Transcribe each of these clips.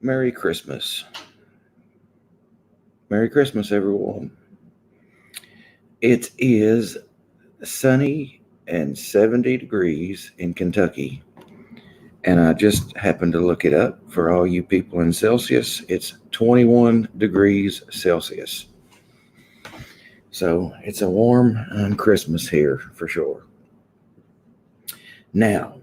Merry Christmas. Merry Christmas, everyone. It is sunny and 70 degrees in Kentucky. And I just happened to look it up for all you people in Celsius. It's 21 degrees Celsius. So it's a warm Christmas here for sure. Now,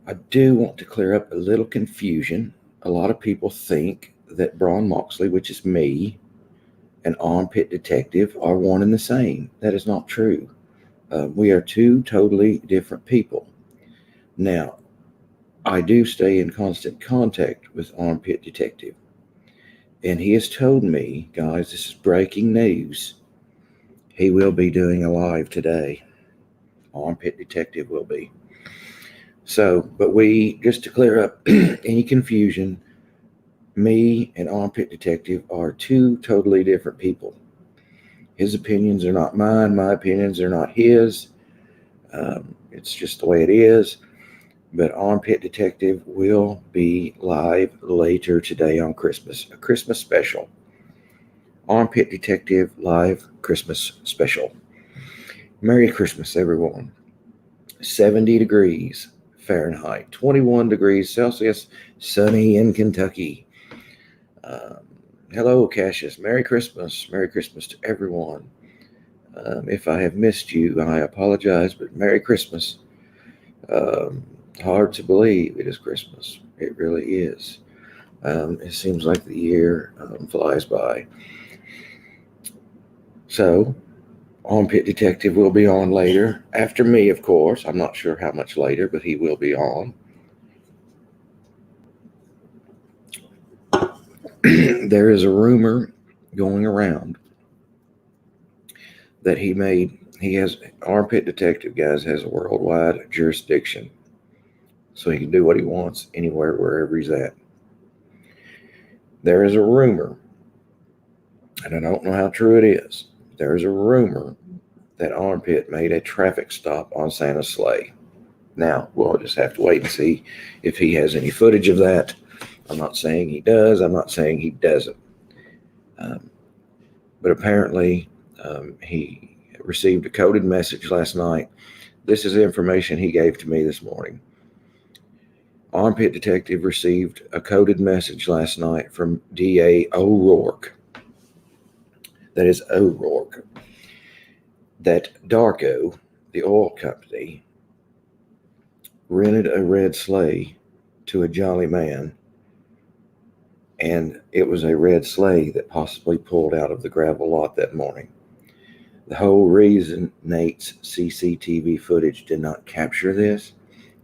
I do want to clear up a little confusion. A lot of people think that Braun Moxley, which is me, and Armpit Detective are one and the same. That is not true. We are two totally different people. Now, I do stay in constant contact with Armpit Detective. And he has told me, guys, this is breaking news. He will be doing a live today. Armpit Detective will be. So, but just to clear up any confusion, me and Armpit Detective are two totally different people. His opinions are not mine. My opinions are not his. It's just the way it is. But Armpit Detective will be live later today on Christmas, a Christmas special. Armpit Detective live Christmas special. Merry Christmas, everyone. 70 degrees Fahrenheit, 21 degrees Celsius, sunny in Kentucky. Hello, Cassius. Merry Christmas. Merry Christmas to everyone. If I have missed you, I apologize, but Merry Christmas. Hard to believe it is Christmas. It really is. It seems like the year flies by. So, Armpit Detective will be on later. After me, of course. I'm not sure how much later, but he will be on. There is a rumor going around that Armpit Detective, guys, has a worldwide jurisdiction. So he can do what he wants anywhere, wherever he's at. There is a rumor, and I don't know how true it is. There is a rumor that Armpit made a traffic stop on Santa's sleigh. Now, we'll just have to wait and see if he has any footage of that. I'm not saying he does. I'm not saying he doesn't. But apparently, he received a coded message last night. This is the information he gave to me this morning. Armpit Detective received a coded message last night from DA O'Rourke. That is O'Rourke. That Darko, the oil company, rented a red sleigh to a jolly man, and it was a red sleigh that possibly pulled out of the gravel lot that morning. The whole reason Nate's CCTV footage did not capture this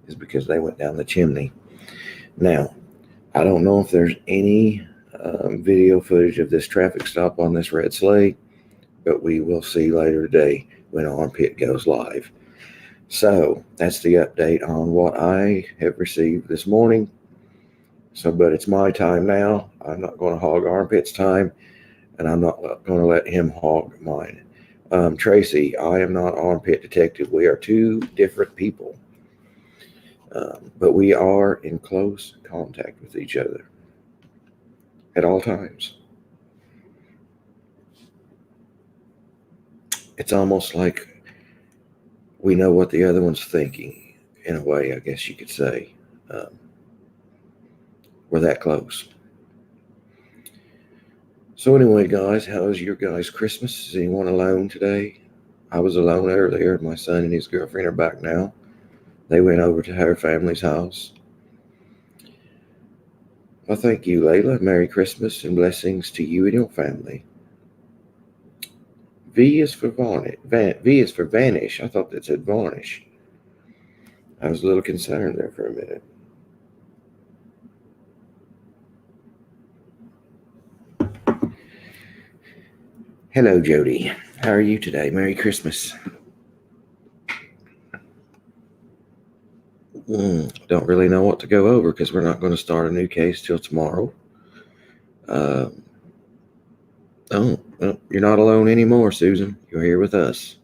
is because they went down the chimney. Now, I don't know if there's any video footage of this traffic stop on this red sleigh, but we will see later today when Armpit goes live. So that's the update on what I have received this morning. But it's my time now. I'm not going to hog Armpit's time, and I'm not going to let him hog mine. Tracy, I am not Armpit Detective. We are two different people. But we are in close contact with each other at all times. It's almost like we know what the other one's thinking, in a way, I guess you could say. We're that close. So anyway, guys, how is your guys' Christmas? Is anyone alone today? I was alone earlier. My son and his girlfriend are back now. They went over to her family's house. Well, thank you, Layla. Merry Christmas and blessings to you and your family. V is for varnish. V is for vanish. I thought that said varnish. I was a little concerned there for a minute. Hello, Jody. How are you today? Merry Christmas. Don't really know what to go over because we're not going to start a new case till tomorrow. Oh, well, you're not alone anymore, Susan. You're here with us.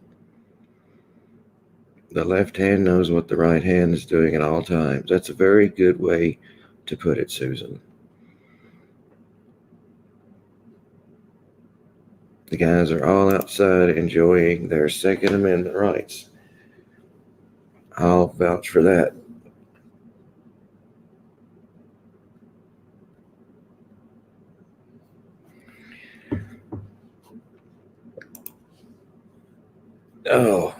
The left hand knows what the right hand is doing at all times. That's a very good way to put it, Susan. The guys are all outside enjoying their Second Amendment rights. I'll vouch for that. Oh,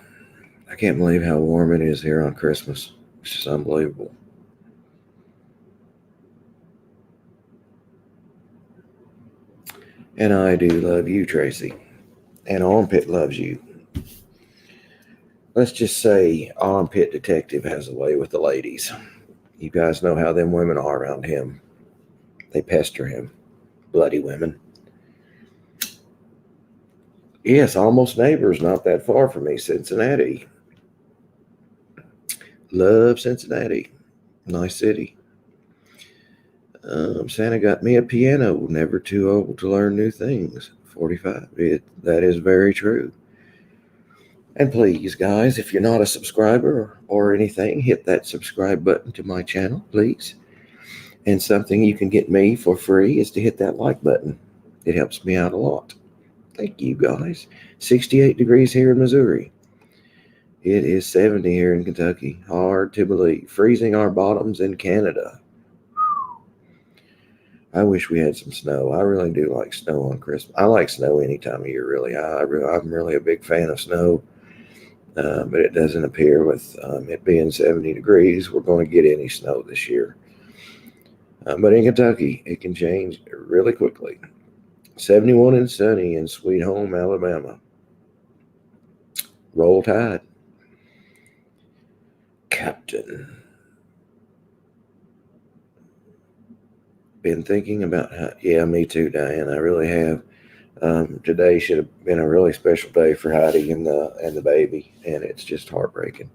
I can't believe how warm it is here on Christmas. It's just unbelievable. And I do love you, Tracy. And Armpit loves you. Let's just say Armpit Detective has a way with the ladies. You guys know how them women are around him. They pester him. Bloody women. Yes, almost neighbors, not that far from me, Cincinnati. Love Cincinnati. Nice city. Santa got me a piano. Never too old to learn new things. 45. That is very true. And please, guys, if you're not a subscriber or anything, hit that subscribe button to my channel, please. And something you can get me for free is to hit that like button. It helps me out a lot. Thank you, guys. 68 degrees here in Missouri. It is 70 here in Kentucky. Hard to believe. Freezing our bottoms in Canada. I wish we had some snow. I really do like snow on Christmas. I like snow any time of year, really. I'm really a big fan of snow. But it doesn't appear with it being 70 degrees, we're going to get any snow this year. But in Kentucky, it can change really quickly. 71 and sunny in Sweet Home, Alabama. Roll Tide. Captain. Been thinking about how, yeah, me too, Diane. I really have. Today should have been a really special day for Heidi and the baby, and it's just heartbreaking.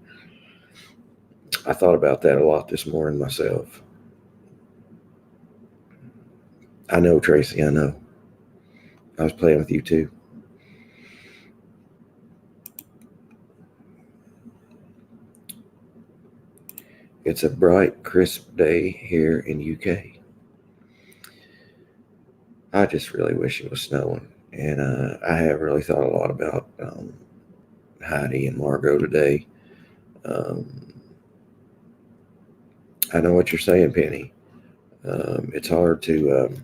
I thought about that a lot this morning myself. I know, Tracy, I know. I was playing with you too. It's a bright, crisp day here in UK. I just really wish it was snowing. And I have really thought a lot about Heidi and Margot today. I know what you're saying, Penny. It's hard to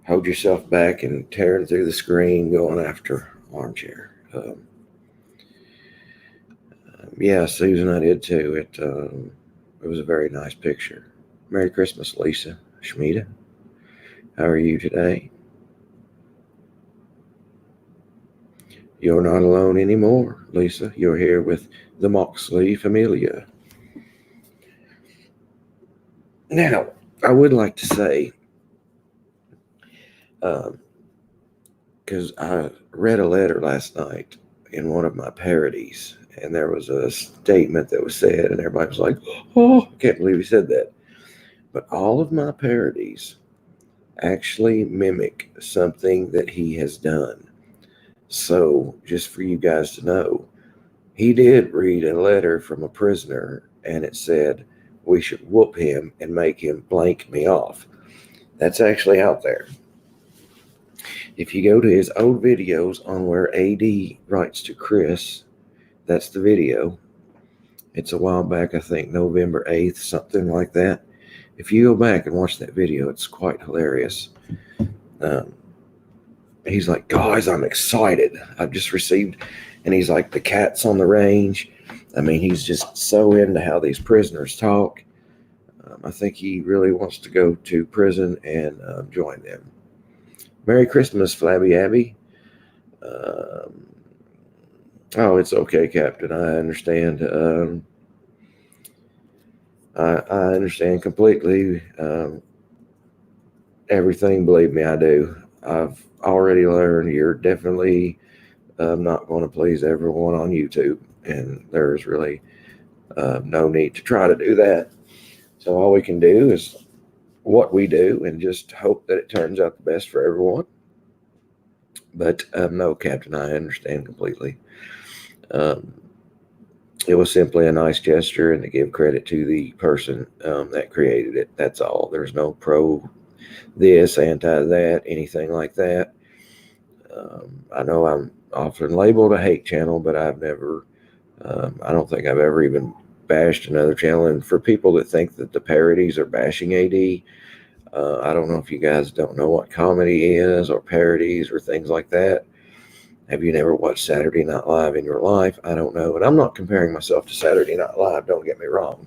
hold yourself back and tearing through the screen going after Armchair. Yeah, Susan, I did too. It was a very nice picture. Merry Christmas, Lisa Schmida. How are you today? You're not alone anymore, Lisa. You're here with the Moxley Familia. Now, I would like to say, because I read a letter last night in one of my parodies, and there was a statement that was said, and everybody was like, oh, I can't believe he said that. But all of my parodies actually mimic something that he has done. So, just for you guys to know, he did read a letter from a prisoner, and it said, we should whoop him and make him blank me off. That's actually out there. If you go to his old videos on where AD writes to Chris, that's the video. It's a while back, I think November 8th, something like that. If you go back and watch that video, it's quite hilarious. He's like, guys, I'm excited. I've just received, and he's like, the cat's on the range. I mean, he's just so into how these prisoners talk. I think he really wants to go to prison and join them. Merry Christmas, Flabby Abby. Oh, it's okay, Captain. I understand. I understand completely. Everything, believe me, I do. I've already learned you're definitely not going to please everyone on YouTube, and there's really no need to try to do that. So all we can do is what we do and just hope that it turns out the best for everyone. But no, Captain, I understand completely. It was simply a nice gesture and to give credit to the person that created it. That's all. There's no pro this, anti that, anything like that. I know I'm often labeled a hate channel, but I've never, I don't think I've ever even bashed another channel. And for people that think that the parodies are bashing AD, I don't know if you guys don't know what comedy is or parodies or things like that. Have you never watched Saturday Night Live in your life? I don't know. And I'm not comparing myself to Saturday Night Live, don't get me wrong.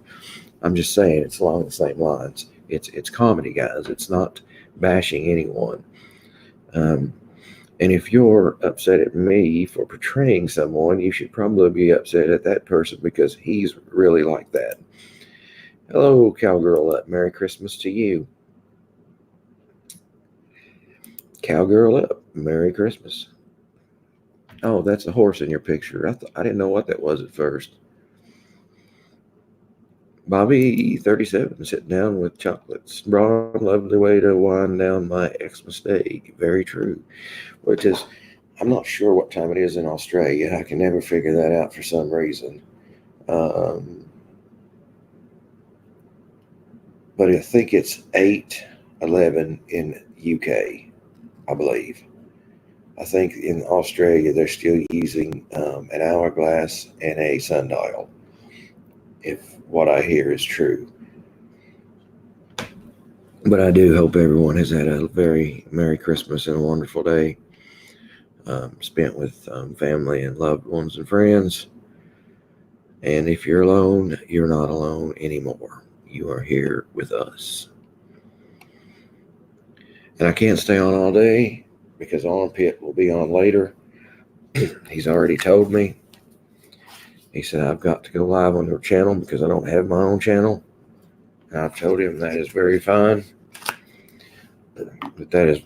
I'm just saying it's along the same lines. It's comedy, guys. It's not bashing anyone. Um, and if you're upset at me for portraying someone, you should probably be upset at that person because he's really like that. Hello, Cowgirl Up. Merry Christmas to you. Cowgirl Up. Merry Christmas. Oh, that's a horse in your picture. I didn't know what that was at first. Bobby 37 sitting down with chocolates. Braun, lovely way to wind down my ex mistake. Very true. Which is, I'm not sure what time it is in Australia. I can never figure that out for some reason. But I think it's 8:11 in UK, I believe. I think in Australia they're still using an hourglass and a sundial, if what I hear is true. But I do hope everyone has had a very Merry Christmas and a wonderful day spent with family and loved ones and friends. And if you're alone, you're not alone anymore. You are here with us. And I can't stay on all day because Armpit will be on later. He's already told me. He said, I've got to go live on your channel because I don't have my own channel. And I've told him that is very fine. But that is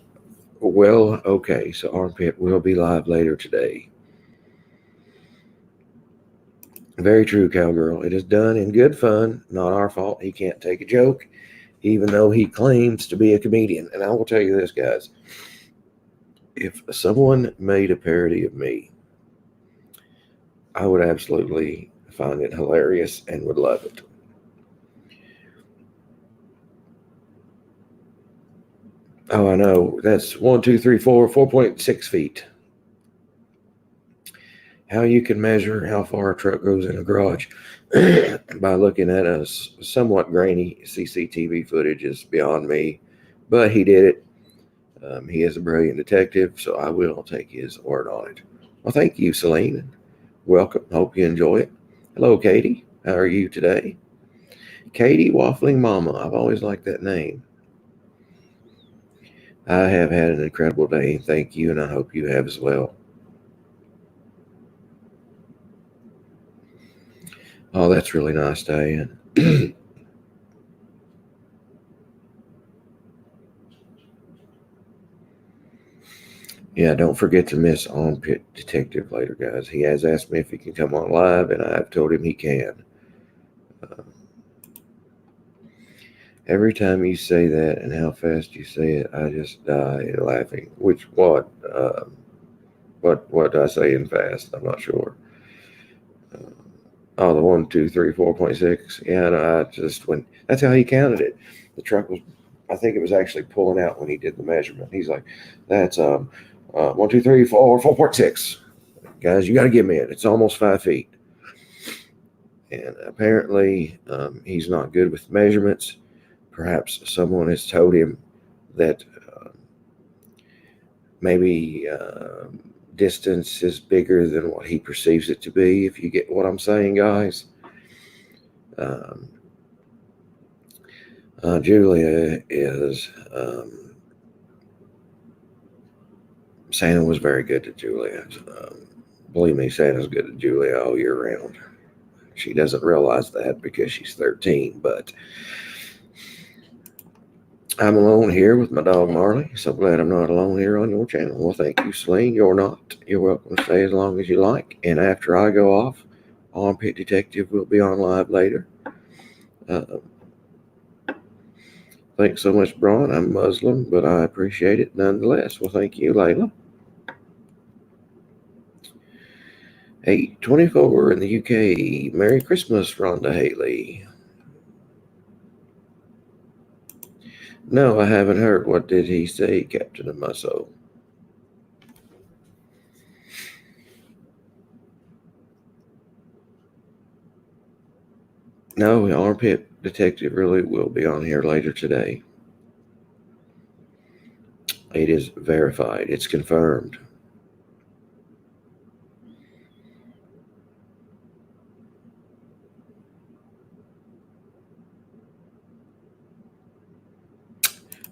well okay. So Armpit will be live later today. Very true, Cowgirl. It is done in good fun, not our fault. He can't take a joke, even though he claims to be a comedian. And I will tell you this, guys. If someone made a parody of me, I would absolutely find it hilarious and would love it. Oh, I know. That's 1, 2, 3, 4, 4.6 feet. How you can measure how far a truck goes in a garage by looking at a somewhat grainy CCTV footage is beyond me. But he did it. He is a brilliant detective, so I will take his word on it. Well, thank you, Celine. Welcome. Hope you enjoy it. Hello, Katie. How are you today? Katie Waffling Mama. I've always liked that name. I have had an incredible day. Thank you, and I hope you have as well. Oh, that's really nice, Diane. Yeah, don't forget to miss Armpit Detective later, guys. He has asked me if he can come on live, and I've told him he can. Every time you say that and how fast you say it, I just die laughing. Which what? What I say in fast? I'm not sure. Oh, the 1, 2, 3, 4.6. Yeah, no, I just went. That's how he counted it. The truck was, I think it was actually pulling out when he did the measurement. He's like, "That's 1, 2, 3, 4, 4.6." Guys, you got to give me it. It's almost 5 feet. And apparently, he's not good with measurements. Perhaps someone has told him that maybe distance is bigger than what he perceives it to be, if you get what I'm saying, guys. Julia is, Santa was very good to Julia. Believe me, Santa's good to Julia all year round. She doesn't realize that because she's 13, but I'm alone here with my dog Marley. So glad I'm not alone here on your channel. Well, thank you, Celine. You're not. You're welcome to stay as long as you like. And after I go off, Armpit Detective will be on live later. Thanks so much, Braun. I'm Muslim, but I appreciate it nonetheless. Well, thank you, Layla. 8:24 in the UK. Merry Christmas, Rhonda Haley. No, I haven't heard. What did he say, Captain of my soul? No, the armpit detective really will be on here later today. It is verified. It's confirmed.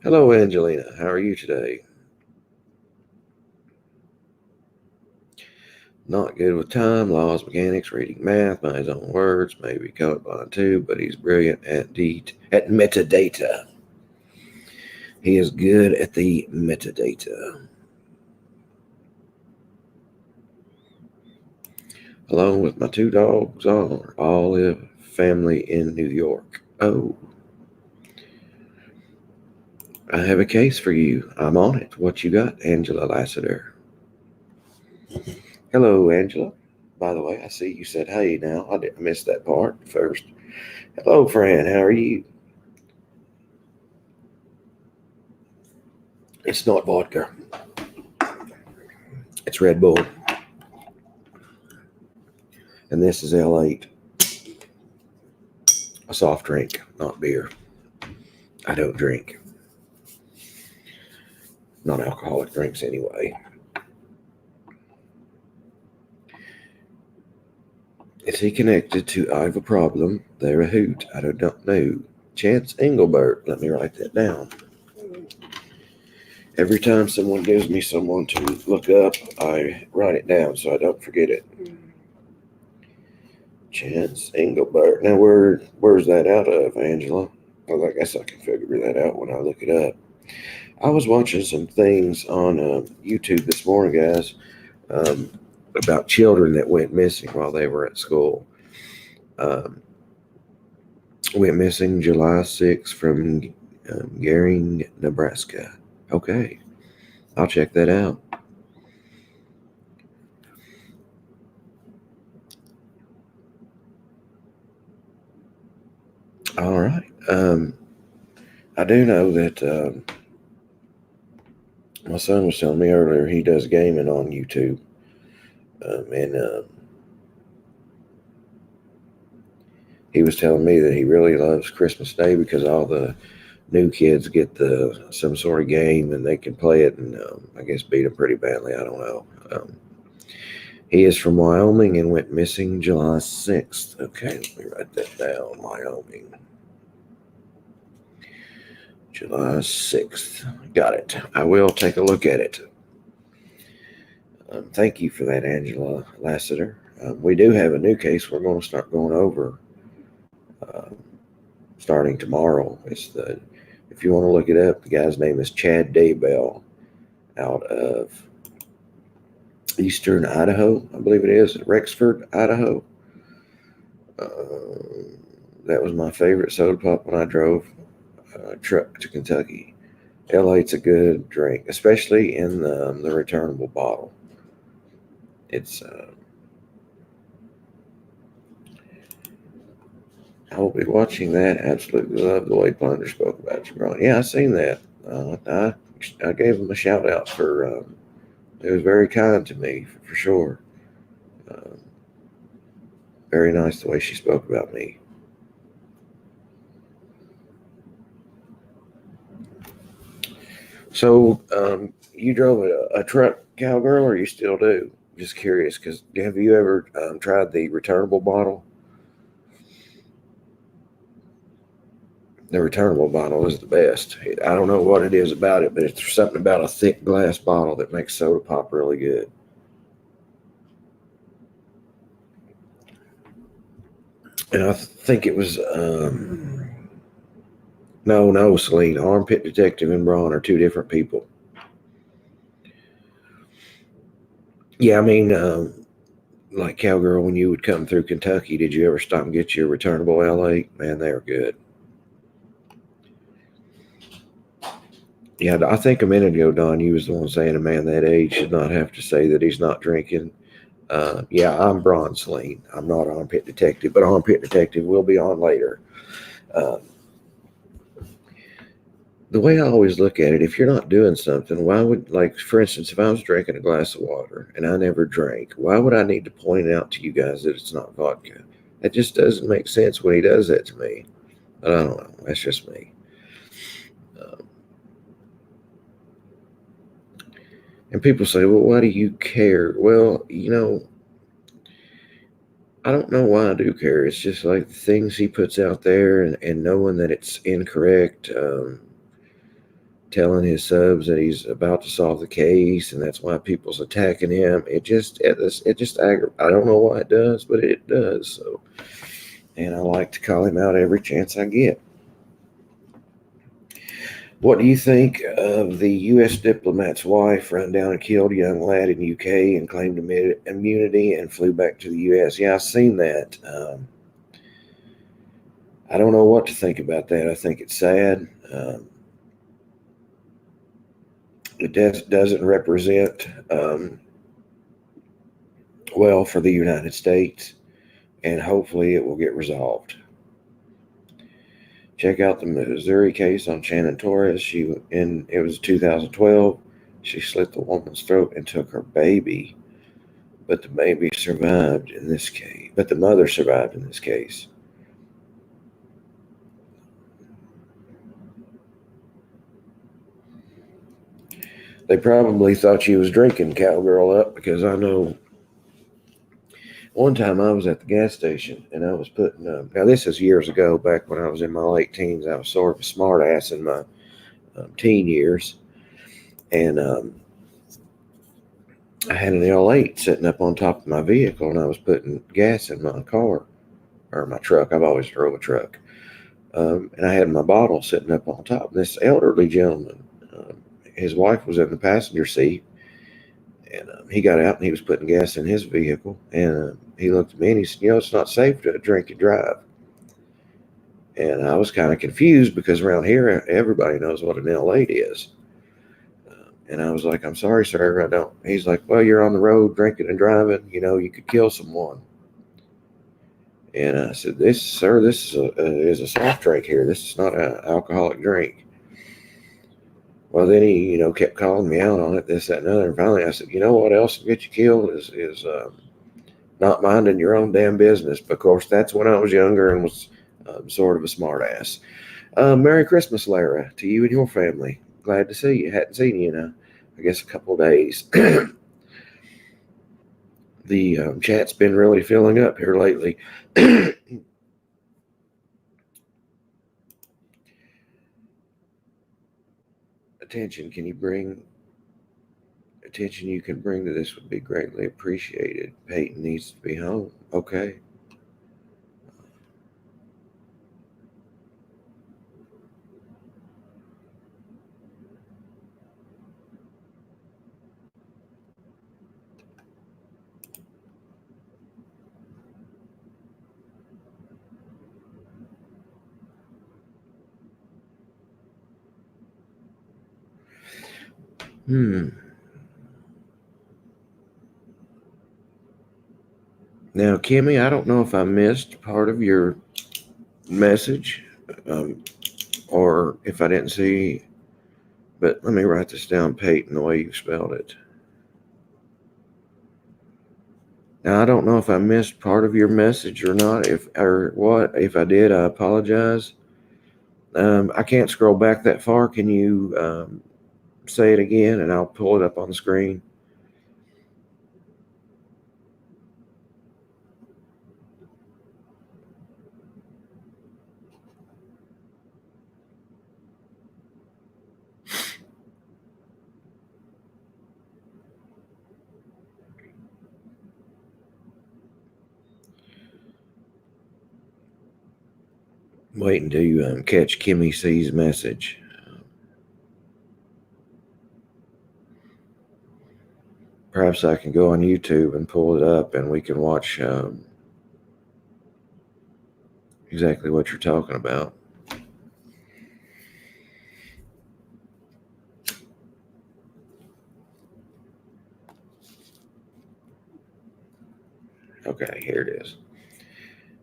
Hello, Angelina. How are you today? Not good with time, laws, mechanics, reading math, by his own words, maybe colorblind too, but he's brilliant at metadata. He is good at the metadata. Along with my two dogs, all live family in New York. Oh, I have a case for you. I'm on it. What you got, Angela Lassiter? Hello, Angela. By the way, I see you said hey now. I didn't miss that part first. Hello, Fran. How are you? It's not vodka. It's Red Bull. And this is L8. A soft drink, not beer. I don't drink. Non alcoholic drinks anyway. Is he connected to I have a problem? They're a hoot. I don't know. Chance Englebert. Let me write that down. Every time someone gives me someone to look up, I write it down so I don't forget it. Chance Englebert. Now, where's that out of, Angela? Well, I guess I can figure that out when I look it up. I was watching some things on YouTube this morning, guys, about children that went missing while they were at school. Went missing July 6th from Gering, Nebraska. Okay, I'll check that out. All right. I do know that my son was telling me earlier he does gaming on YouTube. And he was telling me that he really loves Christmas Day because all the new kids get some sort of game and they can play it and I guess beat them pretty badly. I don't know. He is from Wyoming and went missing July 6th. Okay, let me write that down. Wyoming. July 6th. Got it. I will take a look at it. Thank you for that, Angela Lassiter. We do have a new case we're going to start going over starting tomorrow. If you want to look it up, the guy's name is Chad Daybell out of eastern Idaho, I believe it is, Rexford, Idaho. That was my favorite soda pop when I drove a truck to Kentucky. L8's a good drink, especially in the returnable bottle. It's I will be watching that. Absolutely love the way Plunder spoke about you, Ron. Yeah, I seen that. I gave him a shout out for. It was very kind to me for sure. Uh, Very nice the way she spoke about me. So, you drove a truck, cowgirl, or you still do? Just curious, because have you ever tried the returnable bottle? The returnable bottle is the best. I don't know what it is about it, but it's something about a thick glass bottle that makes soda pop really good. And I think it was no, Celine. Armpit Detective and Braun are two different people. Yeah, I mean, like Cowgirl, when you would come through Kentucky, did you ever stop and get your returnable L8? Man, they were good. Yeah, I think a minute ago, Don, you was the one saying a man that age should not have to say that he's not drinking. Yeah, I'm Bronzeline. I'm not Armpit Detective, but Armpit Detective will be on later. Uh, the way I always look at it, if you're not doing something, why would, like, for instance, if I was drinking a glass of water and I never drank, why would I need to point out to you guys that it's not vodka? It just doesn't make sense when he does that to me. But I don't know. That's just me. Um, and people say, well, why do you care? Well, I don't know why I do care. It's just like the things he puts out there and knowing that it's incorrect. Telling his subs that he's about to solve the case, and that's why people's attacking him. I don't know why it does, but it does. So, and I like to call him out every chance I get. What do you think of the U.S. diplomat's wife run down and killed a young lad in UK and claimed immunity and flew back to the U.S.? Yeah, I've seen that. I don't know what to think about that. I think it's sad. Doesn't represent well for the United States, and hopefully it will get resolved. Check out the Missouri case on Shannon Torres. It was 2012. She slit the woman's throat and took her baby, but the baby survived in this case. But the mother survived in this case. They probably thought she was drinking Cowgirl Up, because I know one time I was at the gas station and I was putting now this is years ago, back when I was in my late teens. I was sort of a smart ass in my teen years, and I had an L8 sitting up on top of my vehicle, and I was putting gas in my car or my truck. I've always drove a truck, and I had my bottle sitting up on top. This elderly gentleman, his wife was in the passenger seat, and he got out and he was putting gas in his vehicle, and he looked at me and he said, "It's not safe to drink and drive." And I was kind of confused, because around here everybody knows what an L8 is. And I was like, "I'm sorry, sir, I don't." He's like, "Well, you're on the road drinking and driving. You could kill someone." And I said, this is a soft drink here. This is not an alcoholic drink." Well, then he, kept calling me out on it, this, that, and other. And finally, I said, "You know what else will get you killed is not minding your own damn business." But of course, that's when I was younger and was sort of a smart ass. Merry Christmas, Lara, to you and your family. Glad to see you. Hadn't seen you in I guess, a couple of days. The chat's been really filling up here lately. Attention, you can bring to this would be greatly appreciated. Peyton needs to be home. Okay. Hmm. Now, Kimmy, I don't know if I missed part of your message, um, or if I didn't see, but let me write this down, Peyton, the way you spelled it. Now, I don't know if I missed part of your message or not, or what. If I did, I apologize. I can't scroll back that far. Can you say it again, and I'll pull it up on the screen? Wait until you catch Kimmy C's message. Perhaps I can go on YouTube and pull it up, and we can watch exactly what you're talking about. Okay, here it is.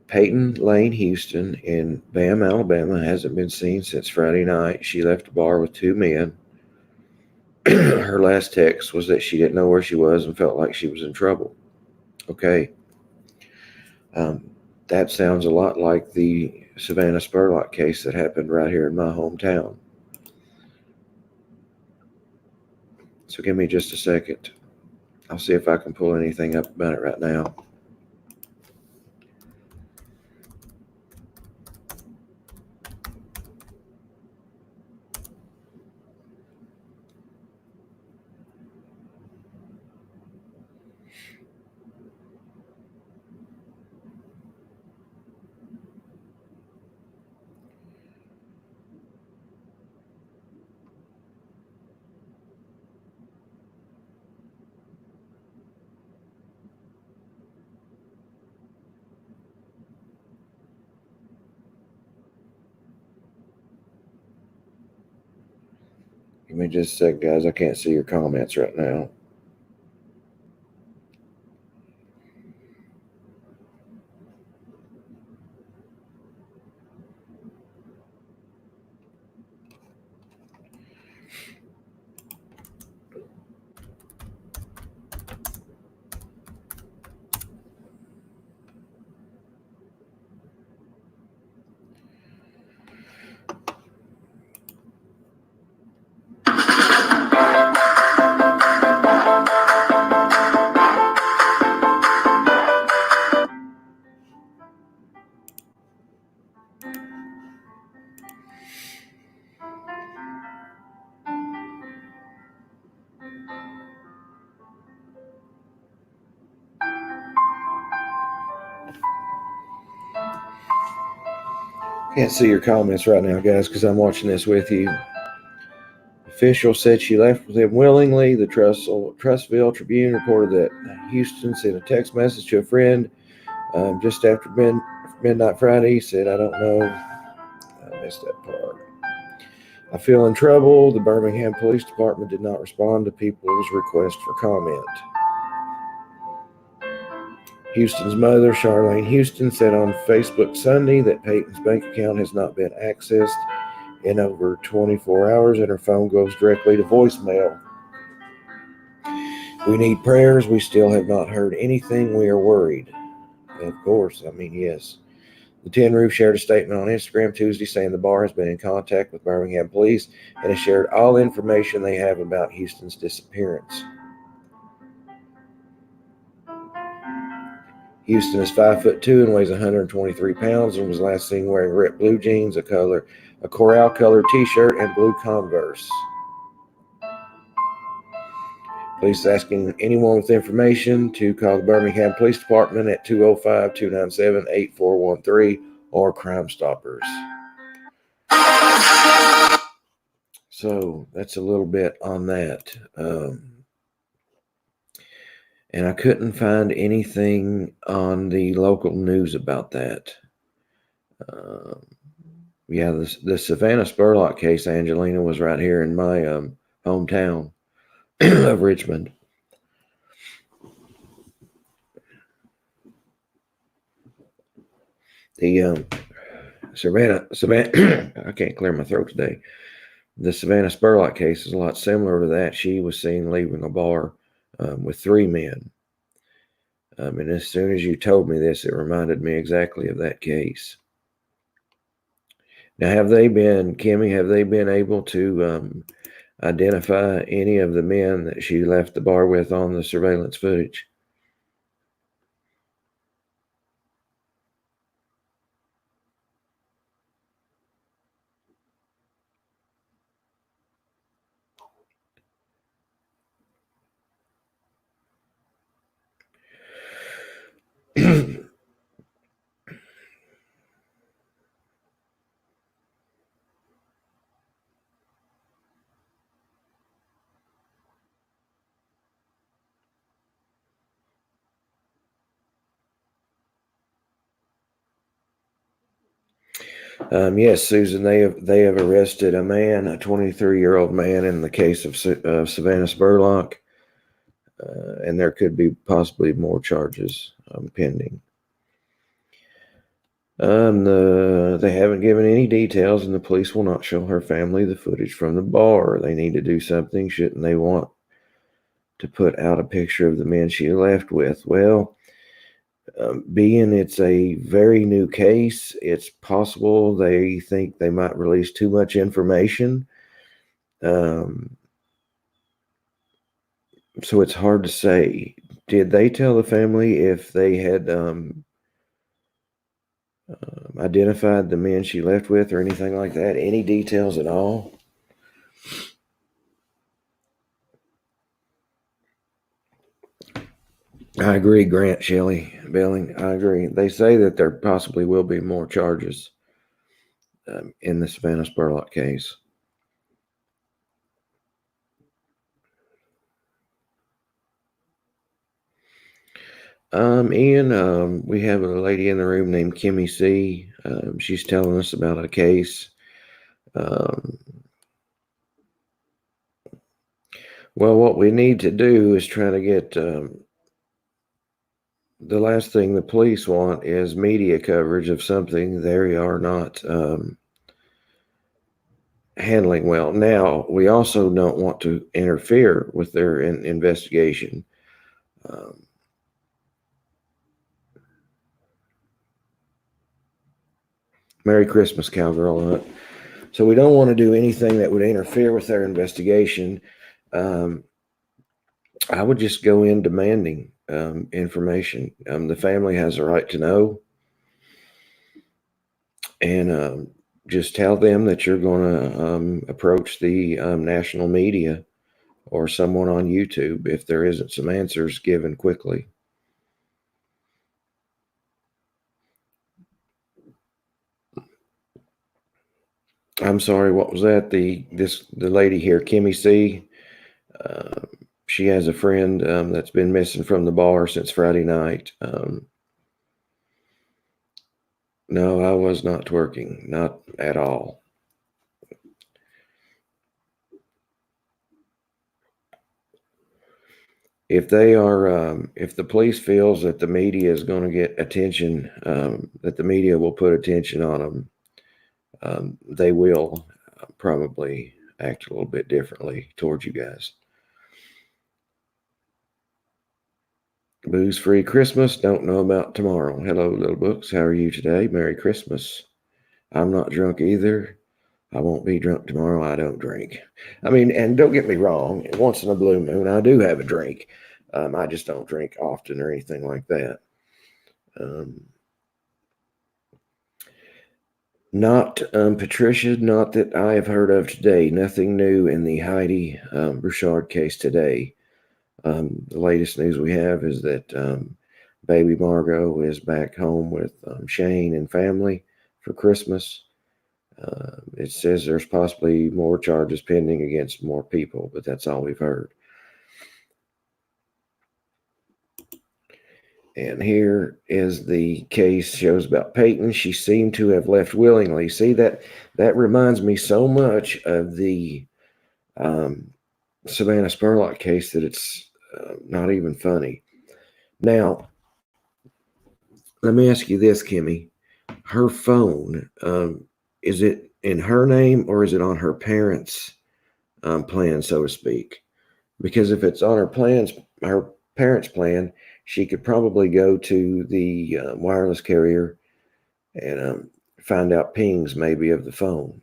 Peyton Lane Houston in Bam, Alabama hasn't been seen since Friday night. She left a bar with two men. Her last text was that she didn't know where she was and felt like she was in trouble. Okay. Um, that sounds a lot like the Savannah Spurlock case that happened right here in my hometown. So give me just a second. I'll see if I can pull anything up about it right now. Give me just a sec, guys. I can't see your comments right now. Can't see your comments right now, guys, because I'm watching this with you. Official said she left with him willingly. The Trustville Tribune reported that Houston sent a text message to a friend just after midnight Friday. He said, I don't know. I missed that part. I feel in trouble. The Birmingham Police Department did not respond to people's request for comment. Houston's mother, Charlene Houston, said on Facebook Sunday that Peyton's bank account has not been accessed in over 24 hours and her phone goes directly to voicemail. We need prayers. We still have not heard anything. We are worried. Of course, yes. The Tin Roof shared a statement on Instagram Tuesday saying the bar has been in contact with Birmingham police and has shared all information they have about Houston's disappearance. Houston is 5'2" and weighs 123 pounds and was last seen wearing ripped blue jeans, a coral colored t-shirt, and blue Converse. Police asking anyone with information to call the Birmingham Police Department at 205-297-8413 or Crime Stoppers. So that's a little bit on that. And I couldn't find anything on the local news about that. The Savannah Spurlock case, Angelina, was right here in my hometown of Richmond. The Savannah, I can't clear my throat today. The Savannah Spurlock case is a lot similar to that. She was seen leaving a bar with three men. And as soon as you told me this, it reminded me exactly of that case. Now, Kimmy, have they been able to identify any of the men that she left the bar with on the surveillance footage? Yes, Susan, they have arrested a man, a 23-year-old man, in the case of Savannah Spurlock, and there could be possibly more charges pending. They haven't given any details, and the police will not show her family the footage from the bar. They need to do something, shouldn't they want to put out a picture of the men she left with? Well, being it's a very new case, it's possible they think they might release too much information. So it's hard to say. Did they tell the family if they had identified the men she left with or anything like that? Any details at all? I agree, Grant Shelley Belling. I agree. They say that there possibly will be more charges in the Savannah Spurlock case. Ian, we have a lady in the room named Kimmy C. She's telling us about a case. Well, what we need to do is try to get the last thing the police want is media coverage of something they are not handling well. Now, we also don't want to interfere with their investigation. Merry Christmas, Cowgirl Hunt. So we don't want to do anything that would interfere with their investigation. I would just go in demanding information. The family has a right to know. And just tell them that you're going to approach the national media or someone on YouTube if there isn't some answers given quickly. I'm sorry, what was that? The lady here, Kimmy C. She has a friend that's been missing from the bar since Friday night. No, I was not twerking, not at all. If they are, if the police feels that the media is going to get attention, that the media will put attention on them, they will probably act a little bit differently towards you guys. Booze free Christmas. Don't know about tomorrow. Hello, little books. How are you today? Merry Christmas. I'm not drunk either. I won't be drunk tomorrow. I don't drink. I mean, and don't get me wrong. Once in a blue moon, I do have a drink. I just don't drink often or anything like that. Not Patricia, not that I have heard of today. Nothing new in the Heidi Bouchard case today. The latest news we have is that baby Margot is back home with Shane and family for Christmas. It says there's possibly more charges pending against more people, but that's all we've heard. And here is the case shows about Peyton. She seemed to have left willingly. See, that reminds me so much of the Savannah Spurlock case that it's not even funny. Now, let me ask you this, Kimmy. Her phone, is it in her name or is it on her parents' plan, so to speak? Because if it's on her parents' plan, she could probably go to the wireless carrier and find out pings maybe of the phone.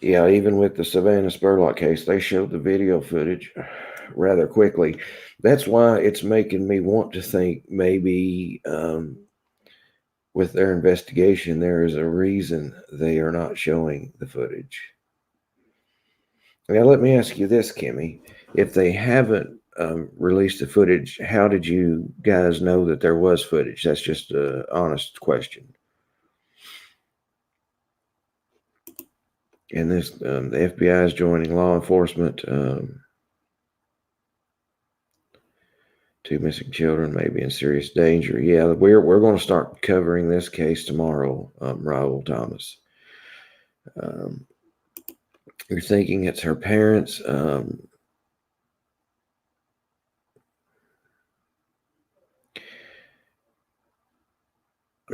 Yeah, even with the Savannah Spurlock case, they showed the video footage rather quickly. That's why it's making me want to think maybe with their investigation, there is a reason they are not showing the footage. Now, let me ask you this, Kimmy. If they haven't released the footage, how did you guys know that there was footage? That's just an honest question. And this, the FBI is joining law enforcement. Two missing children may be in serious danger. Yeah, we're going to start covering this case tomorrow, Raul Thomas. Um, you're thinking it's her parents. I'm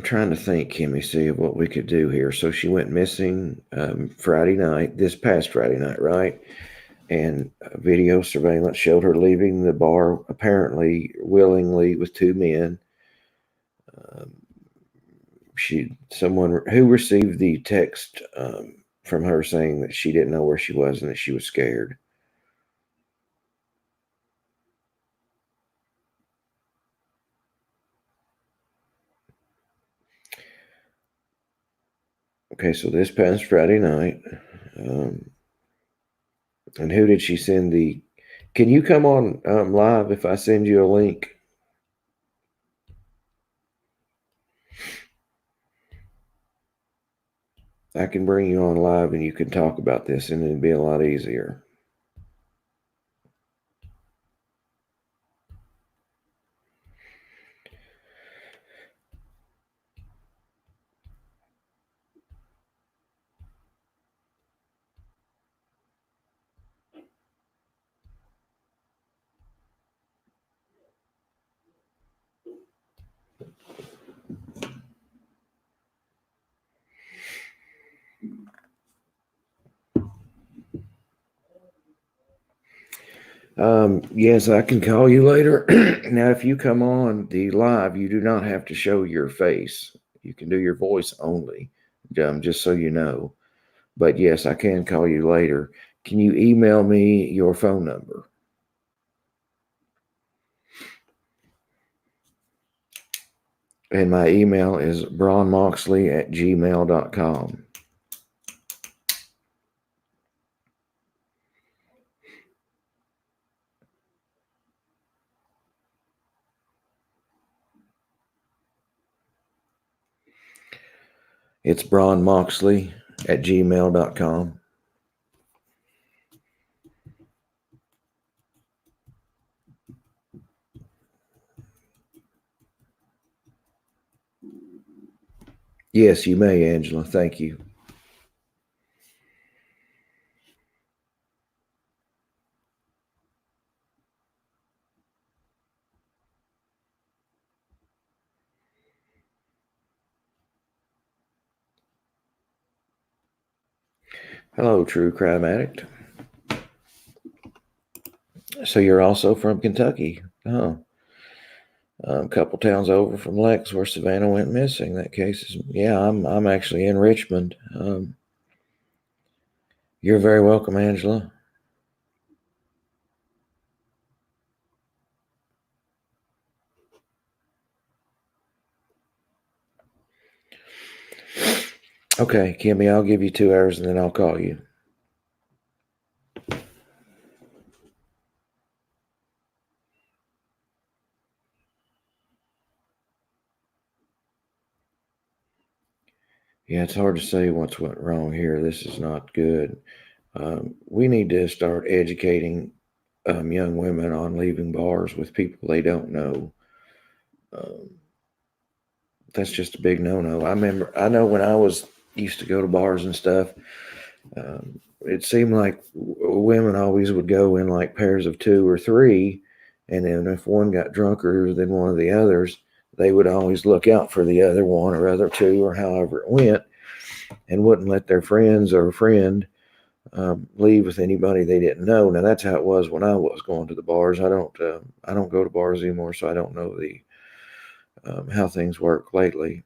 trying to think, Kimmy, see what we could do here. So she went missing Friday night, this past Friday night, right? And video surveillance showed her leaving the bar apparently willingly with two men. Um, someone who received the text from her saying that she didn't know where she was and that she was scared. Okay, so this past Friday night, and who did she send the? Can you come on live if I send you a link? I can bring you on live and you can talk about this, and it'd be a lot easier. Yes, I can call you later. Now, if you come on the live, you do not have to show your face. You can do your voice only, just so you know. But yes, I can call you later. Can you email me your phone number? And my email is braunmoxley@gmail.com. It's braunmoxley@gmail.com. Yes, you may, Angela. Thank you. Hello, True Crime Addict. So you're also from Kentucky, huh? A couple towns over from Lex, where Savannah went missing. That case is, yeah. I'm actually in Richmond. You're very welcome, Angela. Okay, Kimmy, I'll give you 2 hours and then I'll call you. Yeah, it's hard to say what's went wrong here. This is not good. We need to start educating young women on leaving bars with people they don't know. Um, that's just a big no-no. I know when I was used to go to bars and stuff, it seemed like women always would go in like pairs of two or three, and then if one got drunker than one of the others, they would always look out for the other one or other two or however it went, and wouldn't let their friends or friend leave with anybody they didn't know. Now that's how it was when I was going to the bars. I don't go to bars anymore, so I don't know the how things work lately.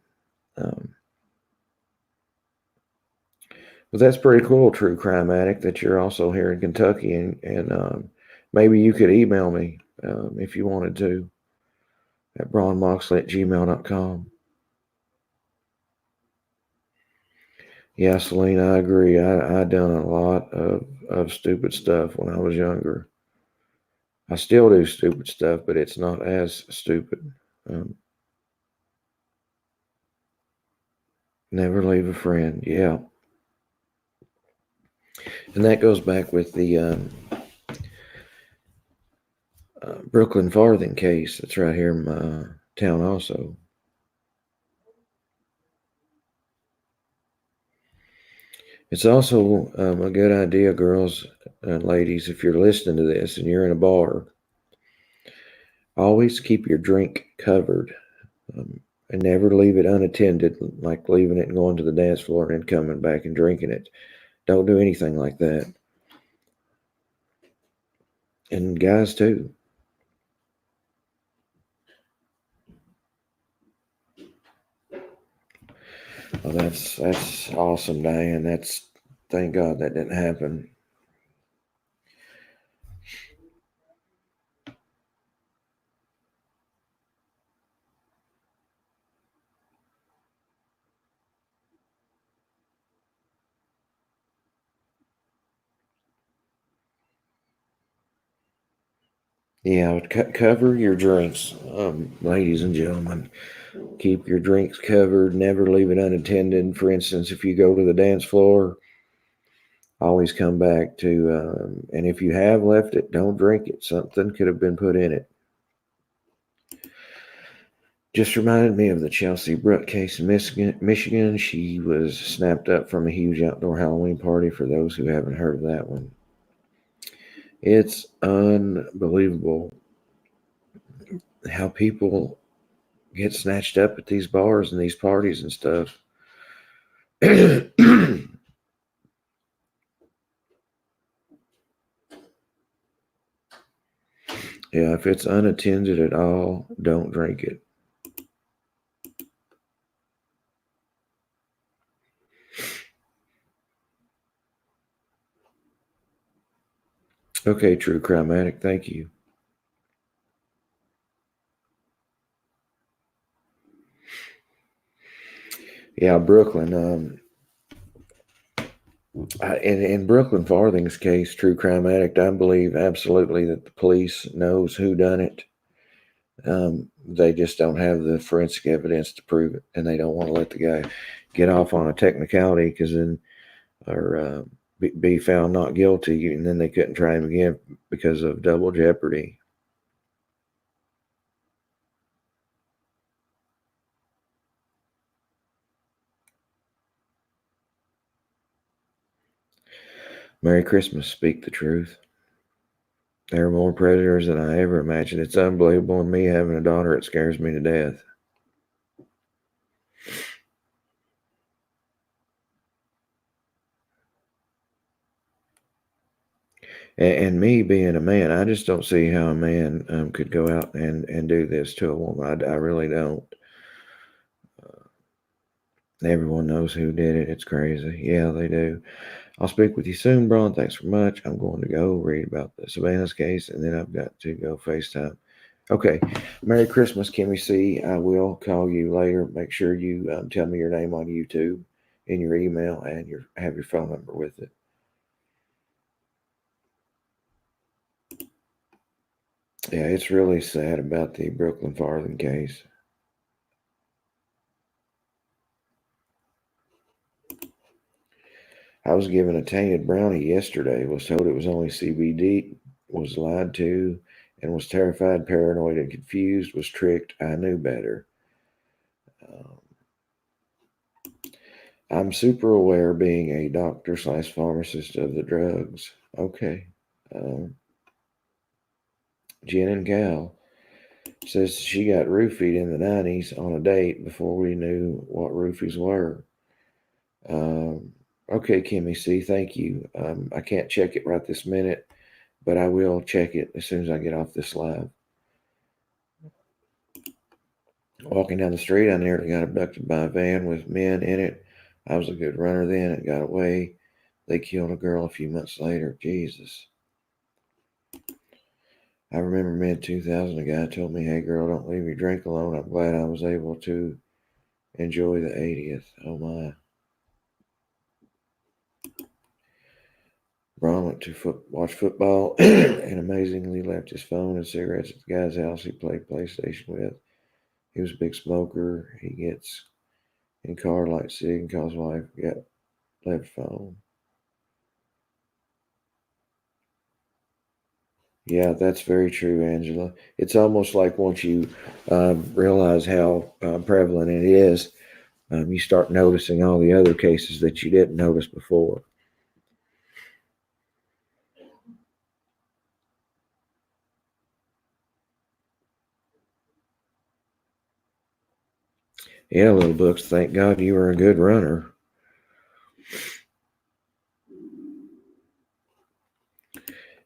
Um, but that's pretty cool, True Crime Addict, that you're also here in Kentucky, and maybe you could email me if you wanted to at braunmoxley@gmail.com. Yeah, Selena, I agree. I done a lot of stupid stuff when I was younger. I still do stupid stuff, but it's not as stupid. Um, Never leave a friend. Yeah. And that goes back with the Brooklyn Farthing case that's right here in my town also. It's also a good idea, girls and ladies, if you're listening to this and you're in a bar, always keep your drink covered and never leave it unattended, like leaving it and going to the dance floor and then coming back and drinking it. Don't do anything like that. And guys, too. Well, that's awesome, Diane. That's thank God that didn't happen. Yeah, cover your drinks, ladies and gentlemen. Keep your drinks covered. Never leave it unattended. For instance, if you go to the dance floor, always come back to, and if you have left it, don't drink it. Something could have been put in it. Just reminded me of the Chelsea Brutt case in Michigan. She was snapped up from a huge outdoor Halloween party. For those who haven't heard of that one, it's unbelievable how people get snatched up at these bars and these parties and stuff. Yeah, if it's unattended at all, don't drink it. Okay, True Crime Addict, thank you. Yeah, Brooklyn. In Brooklyn Farthing's case, True Crime Addict, I believe absolutely that the police knows who done it. They just don't have the forensic evidence to prove it, and they don't want to let the guy get off on a technicality because then, or be found not guilty, and then they couldn't try him again because of double jeopardy. Merry Christmas. Speak the truth. There are more predators than I ever imagined. It's unbelievable, and me having a daughter, it scares me to death. And me being a man, I just don't see how a man could go out and do this to a woman. I really don't. Everyone knows who did it. It's crazy. Yeah, they do. I'll speak with you soon, Braun. Thanks very much. I'm going to go read about the Savannah's case, and then I've got to go FaceTime. Okay. Merry Christmas, Kimmy C. I will call you later. Make sure you tell me your name on YouTube in your email and have your phone number with it. Yeah, it's really sad about the Brooklyn Farthing case. I was given a tainted brownie yesterday, was told it was only CBD, was lied to, and was terrified, paranoid, and confused, was tricked. I knew better. Um, I'm super aware being a doctor slash pharmacist of the drugs. Okay. Um, Jen and Cal says she got roofied in the 90s on a date before we knew what roofies were. Okay, Kimmy C, thank you. I can't check it right this minute, but I will check it as soon as I get off this live. Walking down the street, I nearly got abducted by a van with men in it. I was a good runner then and got away. They killed a girl a few months later. Jesus. I remember mid 2000, a guy told me, "Hey girl, don't leave your drink alone." I'm glad I was able to enjoy the 80th. Oh my. Ron went to watch football and amazingly left his phone and cigarettes at the guy's house he played PlayStation with. He was a big smoker. He gets in car like Sig and calls wife, got left phone. Yeah, that's very true, Angela. It's almost like once you realize how prevalent it is, you start noticing all the other cases that you didn't notice before. Yeah, little books. Thank God you were a good runner.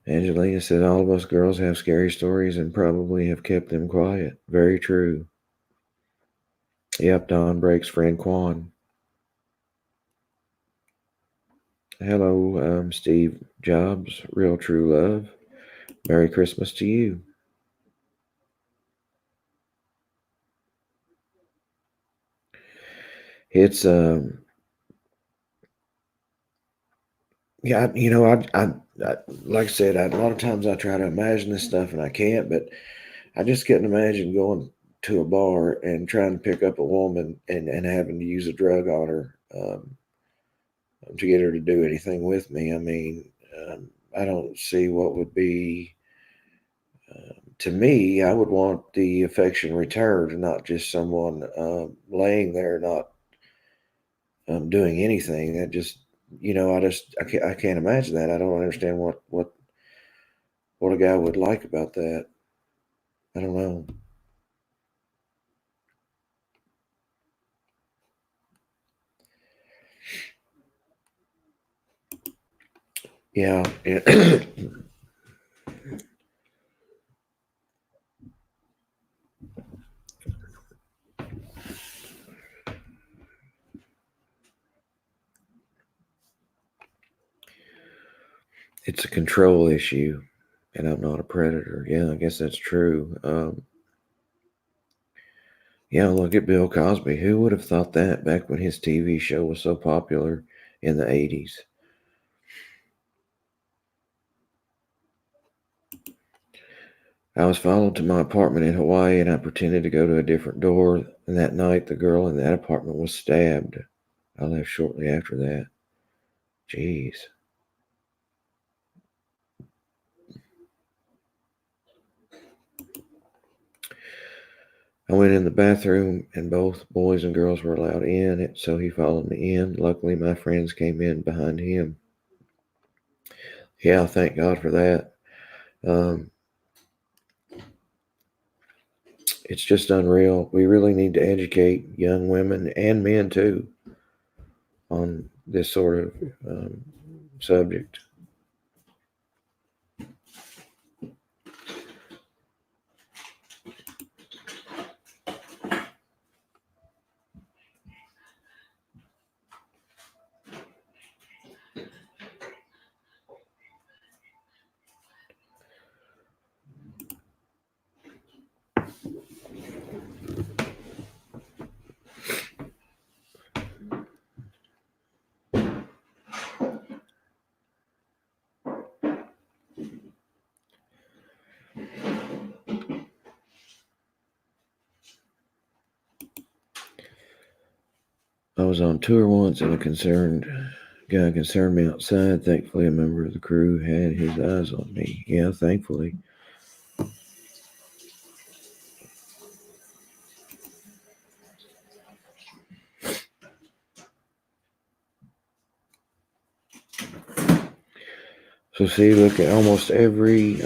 Angelina said all of us girls have scary stories and probably have kept them quiet. Very true. Yep, Don breaks friend Quan. Hello, Steve Jobs. Real true love. Merry Christmas to you. It's yeah, I like I said, a lot of times I try to imagine this stuff and I can't, but I just couldn't imagine going to a bar and trying to pick up a woman and having to use a drug on her to get her to do anything with me. I mean, I don't see what would be. To me, I would want the affection returned, not just someone laying there not doing anything. That just, I can't imagine that. I don't understand what a guy would like about that. I don't know. Yeah, it's a control issue, and I'm not a predator. Yeah, I guess that's true. Yeah, look at Bill Cosby. Who would have thought that back when his TV show was so popular in the 80s? I was followed to my apartment in Hawaii and I pretended to go to a different door. And that night, the girl in that apartment was stabbed. I left shortly after that. Jeez. I went in the bathroom and both boys and girls were allowed in, so he followed me in. Luckily, my friends came in behind him. Yeah, thank God for that. Um, it's just unreal. We really need to educate young women and men too on this sort of subject. I was on tour once and a concerned guy concerned me outside. Thankfully, a member of the crew had his eyes on me. Yeah, thankfully. So, see, look at almost every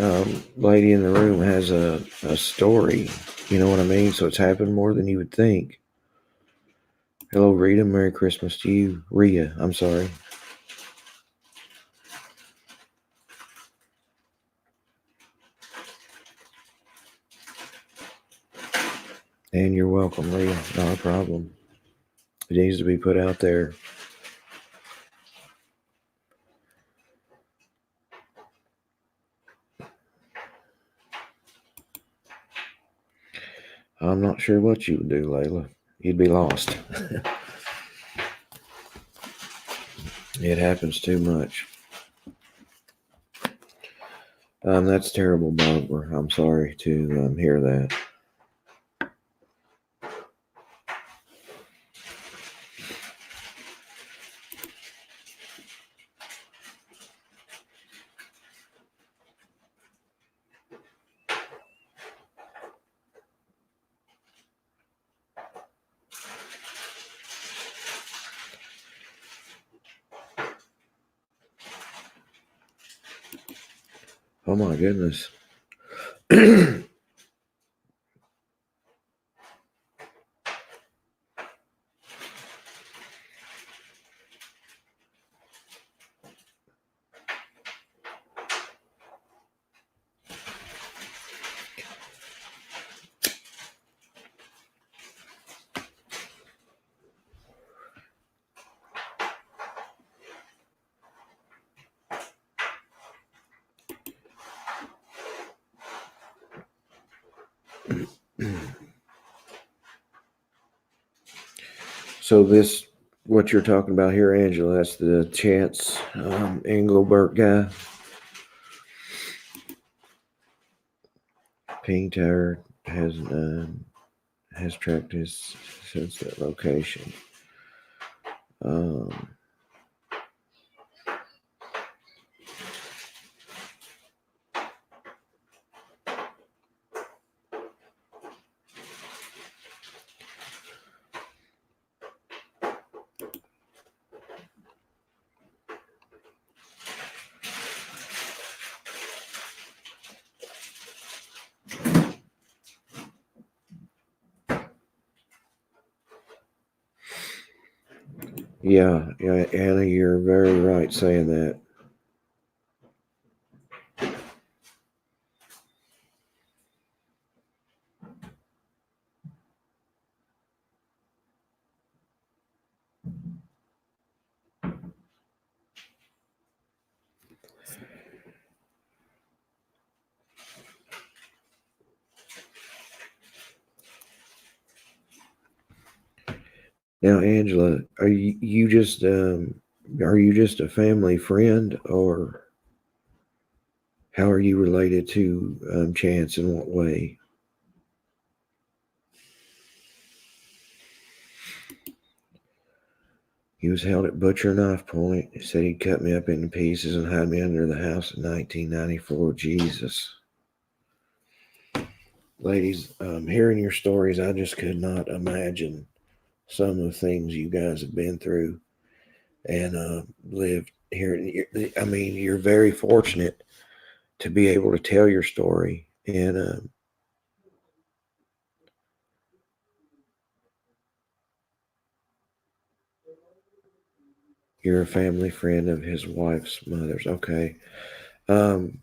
lady in the room has a story. You know what I mean? So, it's happened more than you would think. Hello, Rita. Merry Christmas to you. Rhea, I'm sorry. And you're welcome, Rhea. Not a problem. It needs to be put out there. I'm not sure what you would do, Layla. You'd be lost. It happens too much. That's terrible, Barbara. I'm sorry to hear that. Oh my goodness. So this, what you're talking about here, Angela, that's the Chance Englebert guy. Pink Tower has tracked his since that location. Um, yeah, Anna, you're very right saying that. Now, Angela, are you just a family friend, or how are you related to Chance? In what way? He was held at butcher knife point. He said he'd cut me up into pieces and hide me under the house in 1994. Jesus. Ladies, hearing your stories, I just could not imagine some of the things you guys have been through and lived here. I mean, you're very fortunate to be able to tell your story, and you're a family friend of his wife's mother's. Okay. Um,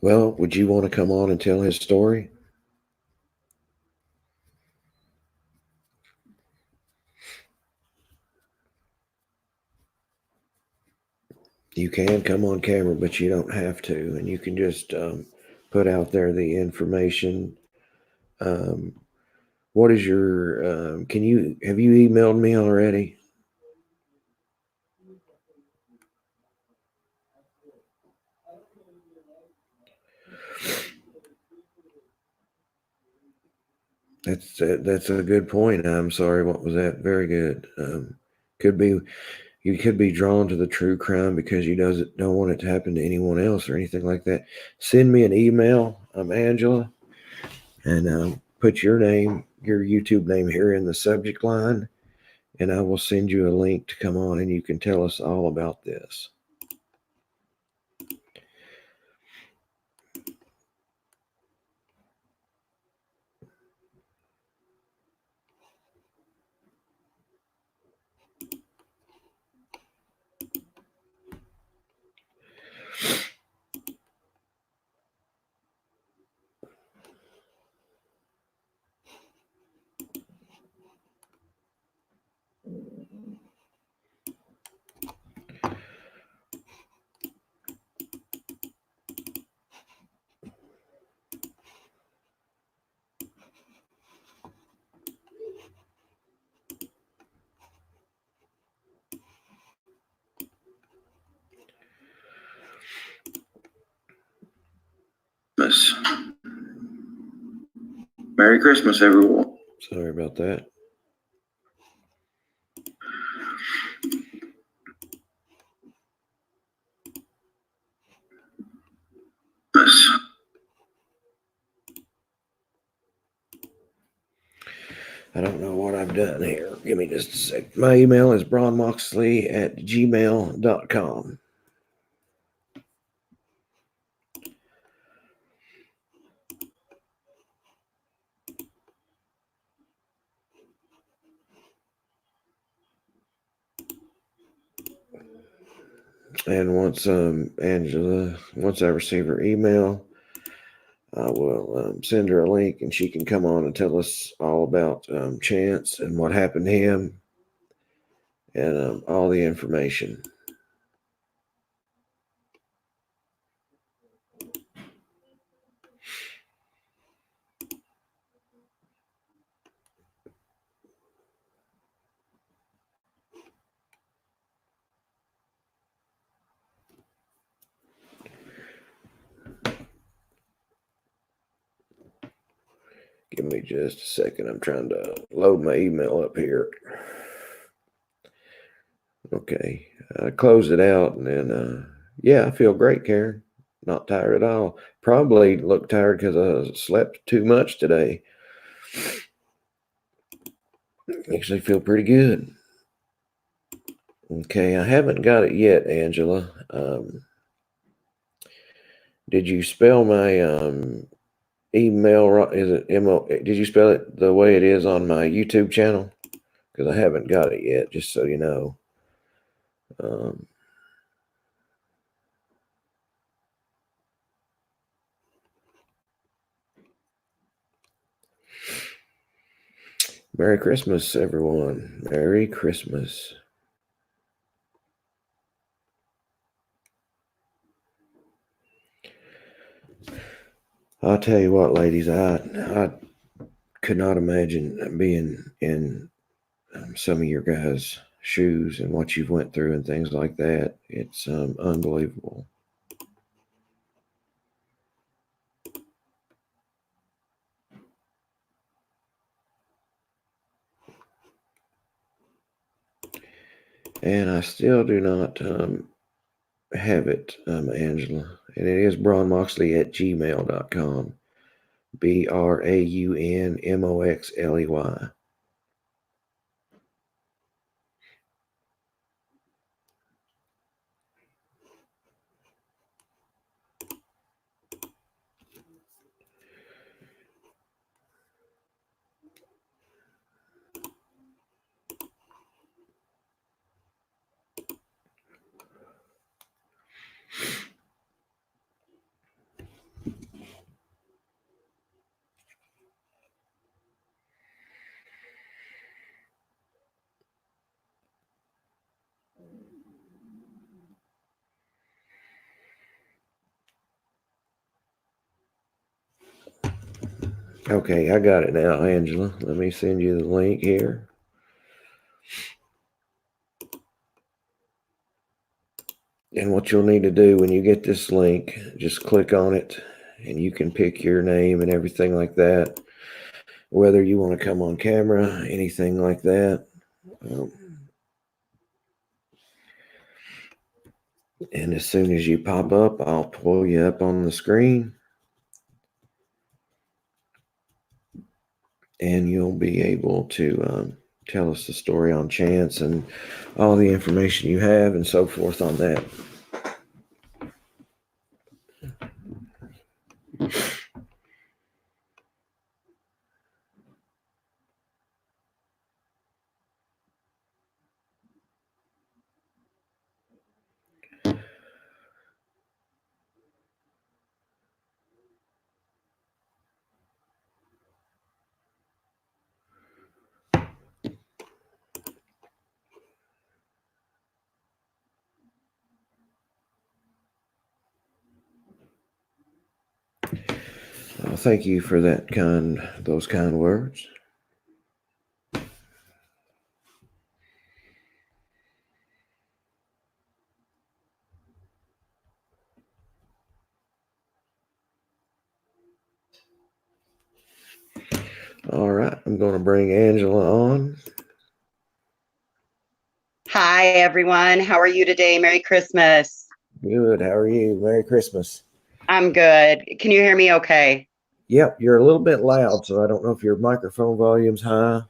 well, would you want to come on and tell his story? You can come on camera, but you don't have to, and you can just put out there the information. Um, what is your? Can you have you emailed me already? That's a good point. I'm sorry. What was that? Very good. Could be you could be drawn to the true crime because you don't want it to happen to anyone else or anything like that. Send me an email. I'm Angela, and put your name, your YouTube name here in the subject line, and I will send you a link to come on and you can tell us all about this. Merry Christmas, everyone. Sorry about that. I don't know what I've done here. Give me just a sec. My email is braunmoxley@gmail.com. And once Angela, once I receive her email, I will send her a link, and she can come on and tell us all about Chance and what happened to him, and all the information. Give me just a second. I'm trying to load my email up here. Okay. I closed it out, and then, yeah, I feel great, Karen. Not tired at all. Probably look tired because I slept too much today. Actually feel pretty good. Okay, I haven't got it yet, Angela. Did you spell my email right? Is it M-O? Did you spell it the way it is on my YouTube channel? Because I haven't got it yet, just so you know. Merry Christmas, everyone. Merry Christmas. I'll tell you what, ladies, I could not imagine being in some of your guys' shoes and what you've went through and things like that. It's unbelievable. And I still do not have it, Angela. And it is braunmoxley@gmail.com. BRAUNMOXLEY. Okay, I got it now, Angela. Let me send you the link here. And what you'll need to do when you get this link, just click on it, and you can pick your name and everything like that. Whether you want to come on camera, anything like that. And as soon as you pop up, I'll pull you up on the screen. And you'll be able to tell us the story on Chance and all the information you have and so forth on that. Thank you for those kind words. All right, I'm going to bring Angela on. Hi, everyone. How are you today? Merry Christmas. Good. How are you? Merry Christmas. I'm good. Can you hear me okay? Yep, you're a little bit loud, so I don't know if your microphone volume's high.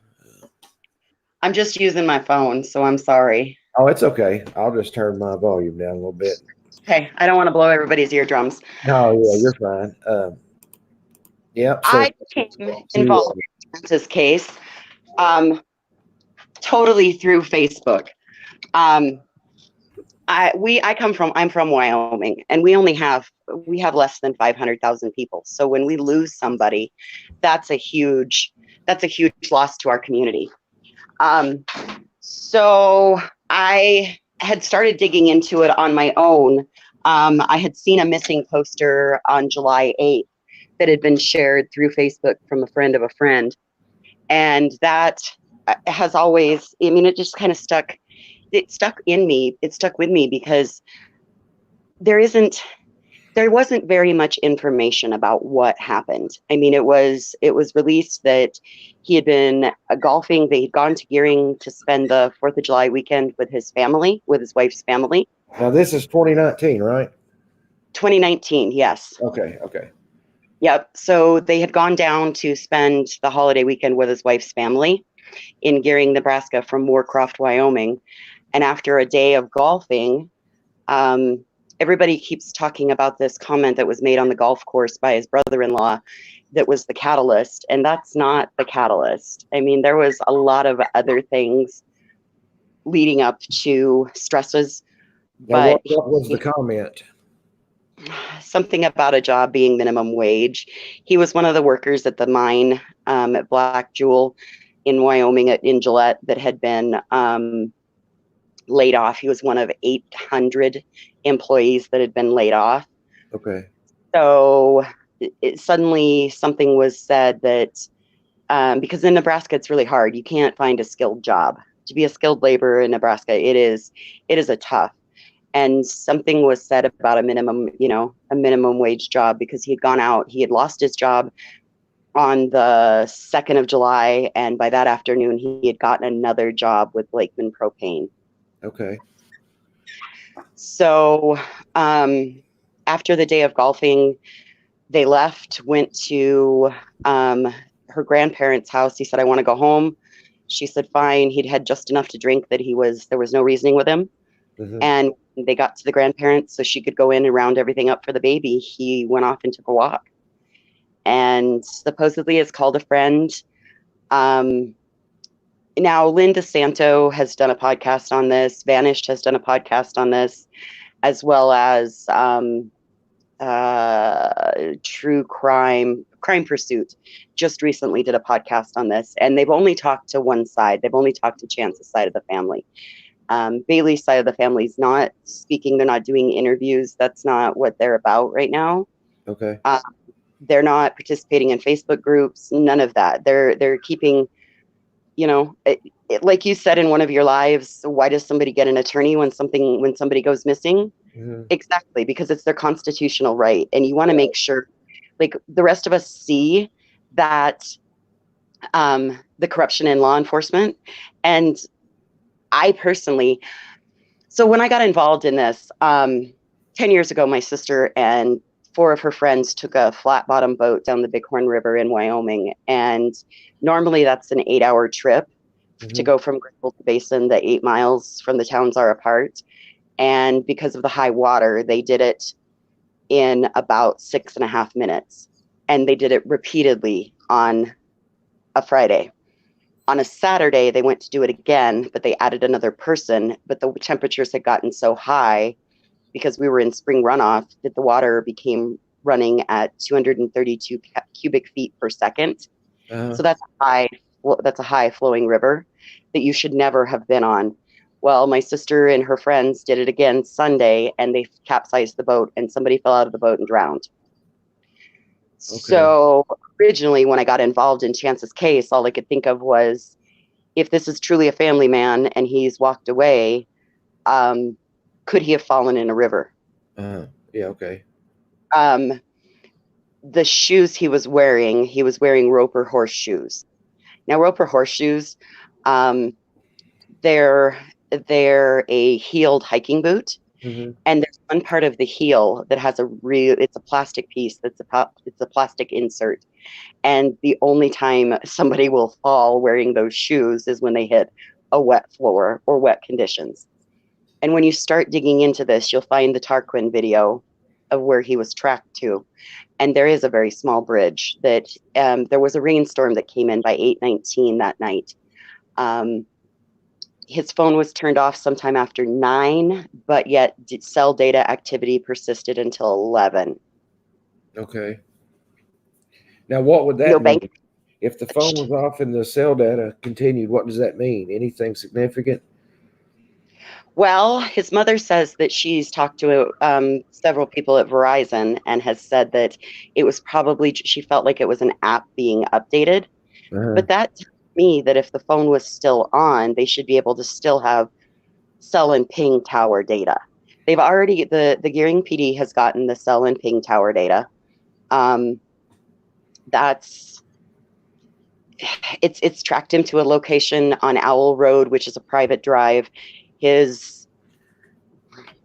I'm just using my phone, so I'm sorry. Oh, it's okay. I'll just turn my volume down a little bit. Okay, I don't want to blow everybody's eardrums. No, yeah, you're fine. Yep. So I became involved in this case totally through Facebook. I I'm from Wyoming, and we have less than 500,000 people. So when we lose somebody, that's a huge loss to our community. Um, so I had started digging into it on my own. I had seen a missing poster on July 8th that had been shared through Facebook from a friend of a friend. And that has always, I mean, it just kind of stuck. It stuck in me. It stuck with me because there isn't there wasn't very much information about what happened. I mean, it was released that he had been golfing. They had gone to Gearing to spend the 4th of July weekend with his family, with his wife's family. Now this is 2019, right? 2019, yes. Okay, okay. Yep. So they had gone down to spend the holiday weekend with his wife's family in Gearing, Nebraska from Moorcroft, Wyoming. And after a day of golfing, um, everybody keeps talking about this comment that was made on the golf course by his brother-in-law that was the catalyst, and that's not the catalyst. I mean, there was a lot of other things leading up to stresses, Now, but what was the comment? something about a job being minimum wage. He was one of the workers at the mine at Black Jewel in Wyoming in Gillette that had been laid off. He was one of 800 employees that had been laid off. Okay. So suddenly something was said that because in Nebraska it's really hard. You can't find a skilled job. To be a skilled laborer in Nebraska, it is a tough. And something was said about a minimum wage job because he had gone out. He had lost his job on the 2nd of July, and by that afternoon he had gotten another job with Lakeman Propane. Okay. So after the day of golfing, they left, went to her grandparents' house. He said, "I want to go home." She said, "Fine." He'd had just enough to drink that there was no reasoning with him. Mm-hmm. And they got to the grandparents so she could go in and round everything up for the baby. He went off and took a walk and supposedly has called a friend. Now, Lynn DeSanto has done a podcast on this. Vanished has done a podcast on this, as well as True Crime Pursuit just recently did a podcast on this, and they've only talked to one side. They've only talked to Chance's side of the family. Bailey's side of the family is not speaking. They're not doing interviews. That's not what they're about right now. Okay. They're not participating in Facebook groups. None of that. They're keeping, like you said in one of your lives. Why does somebody get an attorney when somebody goes missing? Mm-hmm. Exactly, because it's their constitutional right, and you want to make sure, like the rest of us, see that the corruption in law enforcement. And I personally, so when I got involved in this 10 years ago, my sister and 4 of her friends took a flat bottom boat down the Bighorn River in Wyoming, and normally that's an 8-hour trip to go from Grable to Basin. The 8 miles from the towns are apart. And because of the high water, they did it in about 6.5 minutes. And they did it repeatedly on a Friday. On a Saturday, they went to do it again, but they added another person. But the temperatures had gotten so high because we were in spring runoff that the water became running at 232 cubic feet per second. So that's a high flowing river that you should never have been on. Well, my sister and her friends did it again Sunday, and they capsized the boat, and somebody fell out of the boat and drowned. Okay. So originally, when I got involved in Chance's case, all I could think of was, if this is truly a family man and he's walked away, could he have fallen in a river? Yeah, okay. The shoes he was wearing Roper horseshoes. Now, Roper horseshoes, they're a heeled hiking boot, and there's one part of the heel that has it's a plastic piece it's a plastic insert, and the only time somebody will fall wearing those shoes is when they hit a wet floor or wet conditions. And when you start digging into this, you'll find the Tarquin video of where he was tracked to, and there is a very small bridge that there was a rainstorm that came in by 8:19 that night. His phone was turned off sometime after 9, but yet cell data activity persisted until 11. Okay. Now, what would No that bank. mean? If the phone was off and the cell data continued, what does that mean? Anything significant? Well, his mother says that she's talked to several people at Verizon and has said that it was probably, she felt like it was an app being updated. Uh-huh. But that tells me that if the phone was still on, they should be able to still have cell and ping tower data. They've already, the Gearing PD has gotten the cell and ping tower data. Um, that's it's tracked him to a location on Owl Road, which is a private drive. His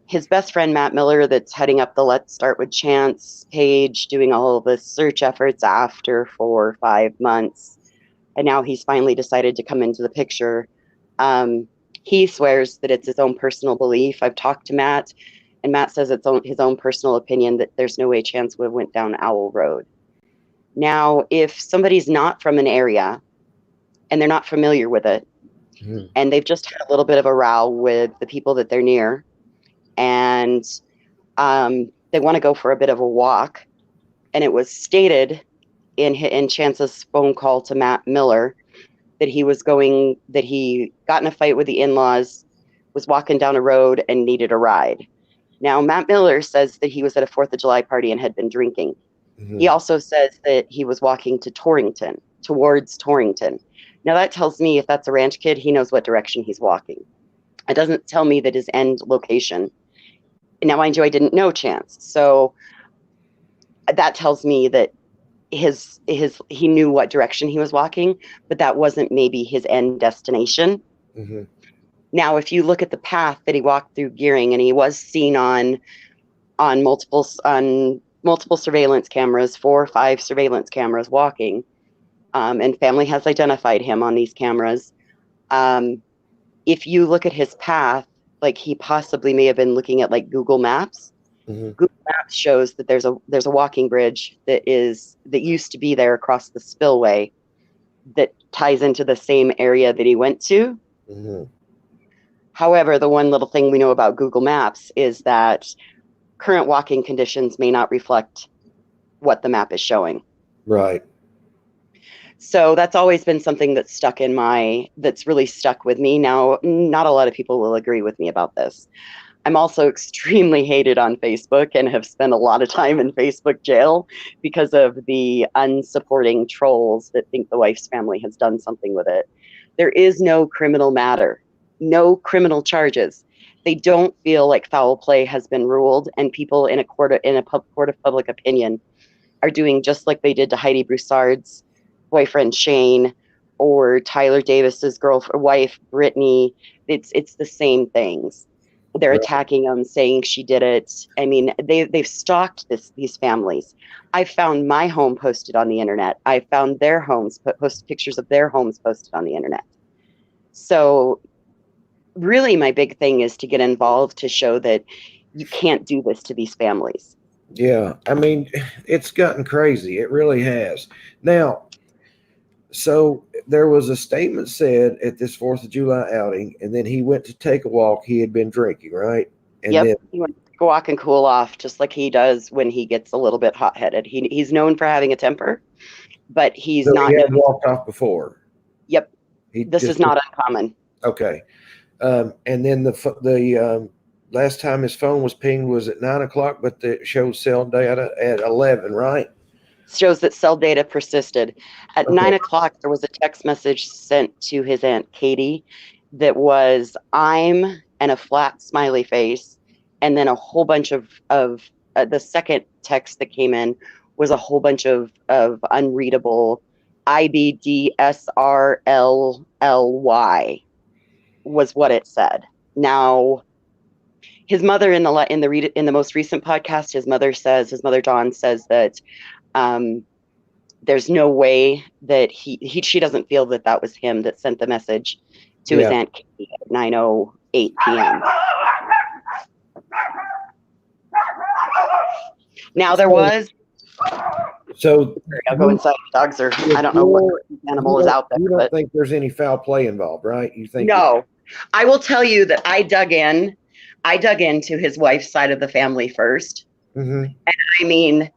his best friend Matt Miller, that's heading up the Let's Start with Chance page, doing all of the search efforts after 4 or 5 months, and now he's finally decided to come into the picture. He swears that it's his own personal belief. I've talked to Matt, and Matt says it's his own personal opinion that there's no way Chance would have went down Owl Road. Now, if somebody's not from an area and they're not familiar with it, Mm-hmm. and they've just had a little bit of a row with the people that they're near, and they want to go for a bit of a walk, and it was stated in Chance's phone call to Matt Miller that he got in a fight with the in-laws, was walking down a road and needed a ride. Now, Matt Miller says that he was at a 4th of July party and had been drinking. Mm-hmm. He also says that he was walking towards Torrington. Now, that tells me if that's a ranch kid, he knows what direction he's walking. It doesn't tell me that his end location. Now, mind you, I didn't know Chance. So that tells me that he knew what direction he was walking, but that wasn't maybe his end destination. Mm-hmm. Now, if you look at the path that he walked through Gearing, and he was seen on multiple surveillance cameras, 4 or 5 surveillance cameras walking, and family has identified him on these cameras. If you look at his path, like he possibly may have been looking at like Google Maps. Mm-hmm. Google Maps shows that there's a walking bridge that used to be there across the spillway that ties into the same area that he went to. Mm-hmm. However, the one little thing we know about Google Maps is that current walking conditions may not reflect what the map is showing. Right. So that's always been something that's really stuck with me. Now, not a lot of people will agree with me about this. I'm also extremely hated on Facebook and have spent a lot of time in Facebook jail because of the unsupporting trolls that think the wife's family has done something with it. There is no criminal matter, no criminal charges. They don't feel like foul play has been ruled, and people in a court of public opinion are doing just like they did to Heidi Broussard's boyfriend Shane, or Tyler Davis's wife Brittany. It's the same things. They're Right. attacking them, saying she did it. I mean, they've stalked these families. I found my home posted on the internet. I found their homes, post pictures of their homes posted on the internet. So really my big thing is to get involved, to show that you can't do this to these families. Yeah. I mean, it's gotten crazy. It really has. Now, so there was a statement said at this 4th of July outing, and then he went to take a walk. He had been drinking, right? And Yep, then, he went to go walk and cool off, just like he does when he gets a little bit hot-headed. He's known for having a temper, but he's so he not had known. walked off before. Yep, He this just is not uncommon. okay. And then the last time his phone was pinged was at 9 o'clock, but it shows cell data at 11, right? Shows that cell data persisted. At Okay. 9 o'clock, there was a text message sent to his Aunt Katie that was "I'm" and a flat smiley face, and then a whole bunch of the second text that came in was a whole bunch of unreadable IBDSRLLY was what it said. Now, his mother in the most recent podcast, his mother Dawn says that there's no way that she doesn't feel that was him that sent the message to his Yeah. Aunt Katie at 9:08 p.m. Now there was. So I'll go inside. Dogs are. I don't know what animal is out there. You don't But think there's any foul play involved, right? You think no, I will tell you that I dug into his wife's side of the family first. Mm-hmm. I mean,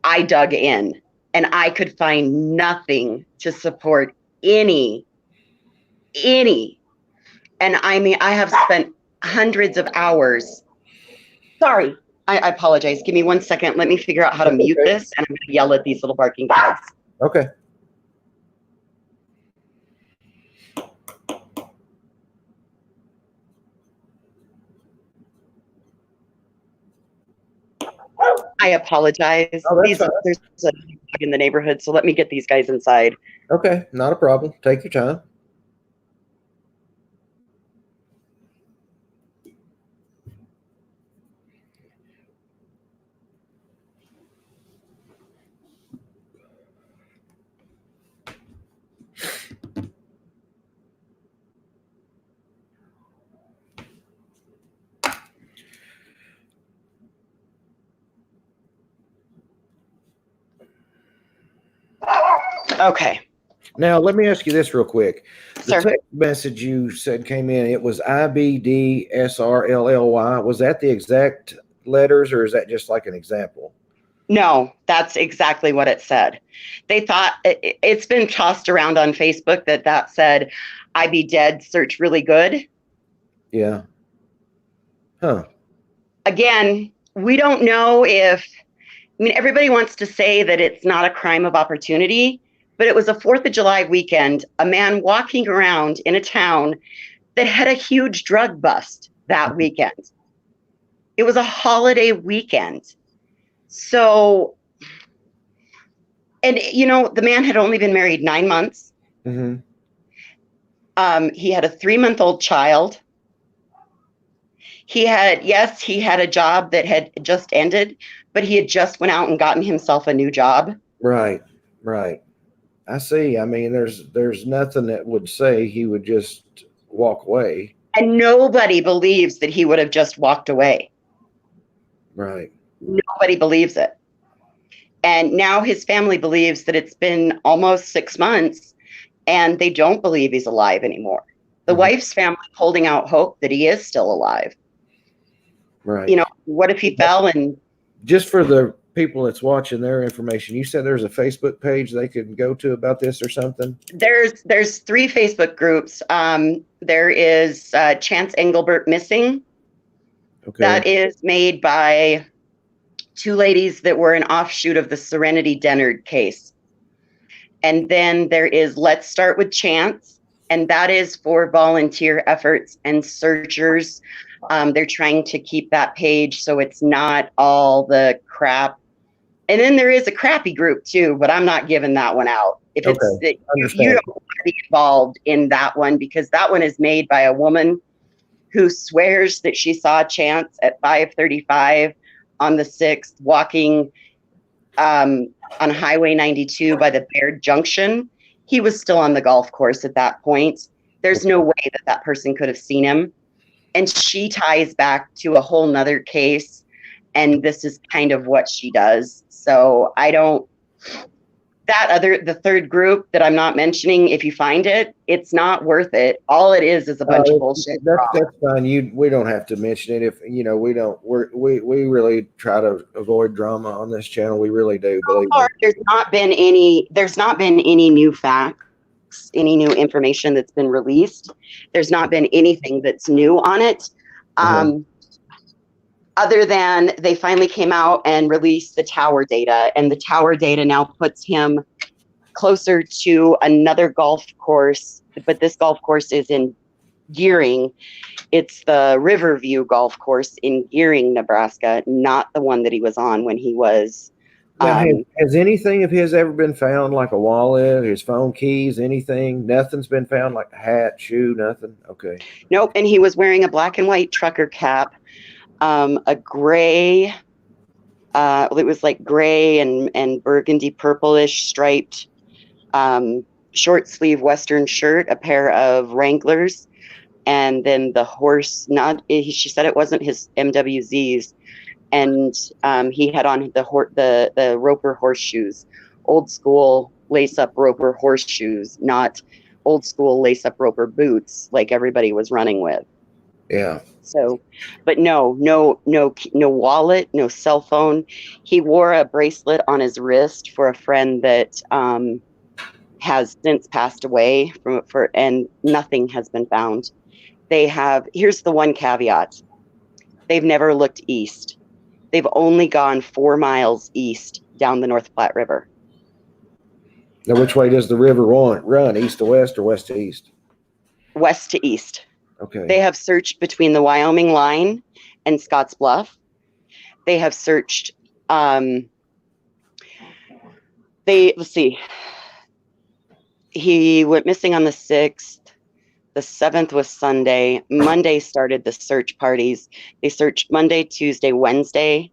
I dug in and I could find nothing to support any. And I mean, I have spent hundreds of hours. Sorry, I apologize. Give me 1 second. Let me figure out how to That's mute okay. this, and I'm going to yell at these little barking dogs. Okay. I apologize. Oh, that's fine. There's a dog in the neighborhood, so let me get these guys inside. Okay, not a problem. Take your time. Okay. Now, let me ask you this real quick. The Sir. text message you said came in, it was IBDSRLLY. Was that the exact letters, or is that just like an example? No, that's exactly what it said. They thought it's been tossed around on Facebook that said, "I be dead, search really good." Yeah. Huh. Again, we don't know if, I mean, everybody wants to say that it's not a crime of opportunity, but it was a 4th of July weekend, a man walking around in a town that had a huge drug bust that weekend. It was a holiday weekend. So, and you know, the man had only been married 9 months. Mm-hmm. He had a 3-month-old child. He had a job that had just ended, but he had just went out and gotten himself a new job. Right. Right. I see. I mean, there's nothing that would say he would just walk away. And nobody believes that he would have just walked away. Right. Nobody believes it. And now his family believes that it's been almost 6 months and they don't believe he's alive anymore. The Mhm. wife's family holding out hope that he is still alive. Right. You know, what if he fell and... Just for the people that's watching their information, you said there's a Facebook page they could go to about this or something? There's 3 Facebook groups. There is Chance Englebert Missing. Okay. That is made by 2 ladies that were an offshoot of the Serenity Dennard case. And then there is Let's Start with Chance, and that is for volunteer efforts and searchers. They're trying to keep that page so it's not all the crap. And then there is a crappy group too, but I'm not giving that one out. If it's you don't want to be involved in that one, because that one is made by a woman who swears that she saw Chance at 5:35 on the 6th walking on Highway 92 by the Baird Junction. He was still on the golf course at that point. There's no way that person could have seen him. And she ties back to a whole nother case. And this is kind of what she does. So I don't, the third group that I'm not mentioning, if you find it, it's not worth it. All it is a bunch of bullshit. That's fine. We don't have to mention it. If you know, we really try to avoid drama on this channel. We really do. Believe me. There's not been any new facts, any new information that's been released. There's not been anything that's new on it. Other than they finally came out and released the tower data, and the tower data now puts him closer to another golf course, but this golf course is in Gearing. It's the Riverview golf course in Gearing, Nebraska, not the one that he was on when he was. Now, has anything of his ever been found, like a wallet, his phone keys, anything? Nothing's been found, like a hat, shoe, nothing? Okay. Nope, and he was wearing a black and white trucker cap. A gray, it was like gray and burgundy purplish striped short sleeve Western shirt, a pair of Wranglers, and then the horse, she said it wasn't his MWZs, and he had on the Roper horseshoes, old school lace up Roper horseshoes, not old school lace up roper boots like everybody was running with. Yeah. So, but no wallet, no cell phone. He wore a bracelet on his wrist for a friend that has since passed away and nothing has been found. Here's the one caveat. They've never looked east. They've only gone 4 miles east down the North Platte River. Now, which way does the river run? East to west or west to east? West to east. Okay. They have searched between the Wyoming line and Scotts Bluff. They have searched, let's see. He went missing on the 6th. The 7th was Sunday. Monday started the search parties. They searched Monday, Tuesday, Wednesday,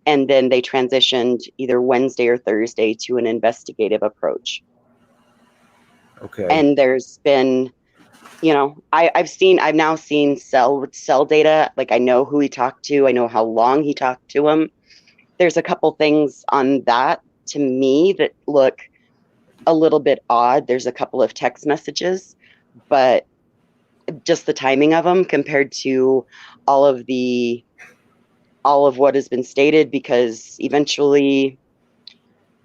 and then they transitioned either Wednesday or Thursday to an investigative approach. Okay. And there's been, I've now seen cell data. Like, I know who he talked to. I know how long he talked to him. There's a couple things on that to me that look a little bit odd. There's a couple of text messages, but just the timing of them compared to all of what has been stated, because eventually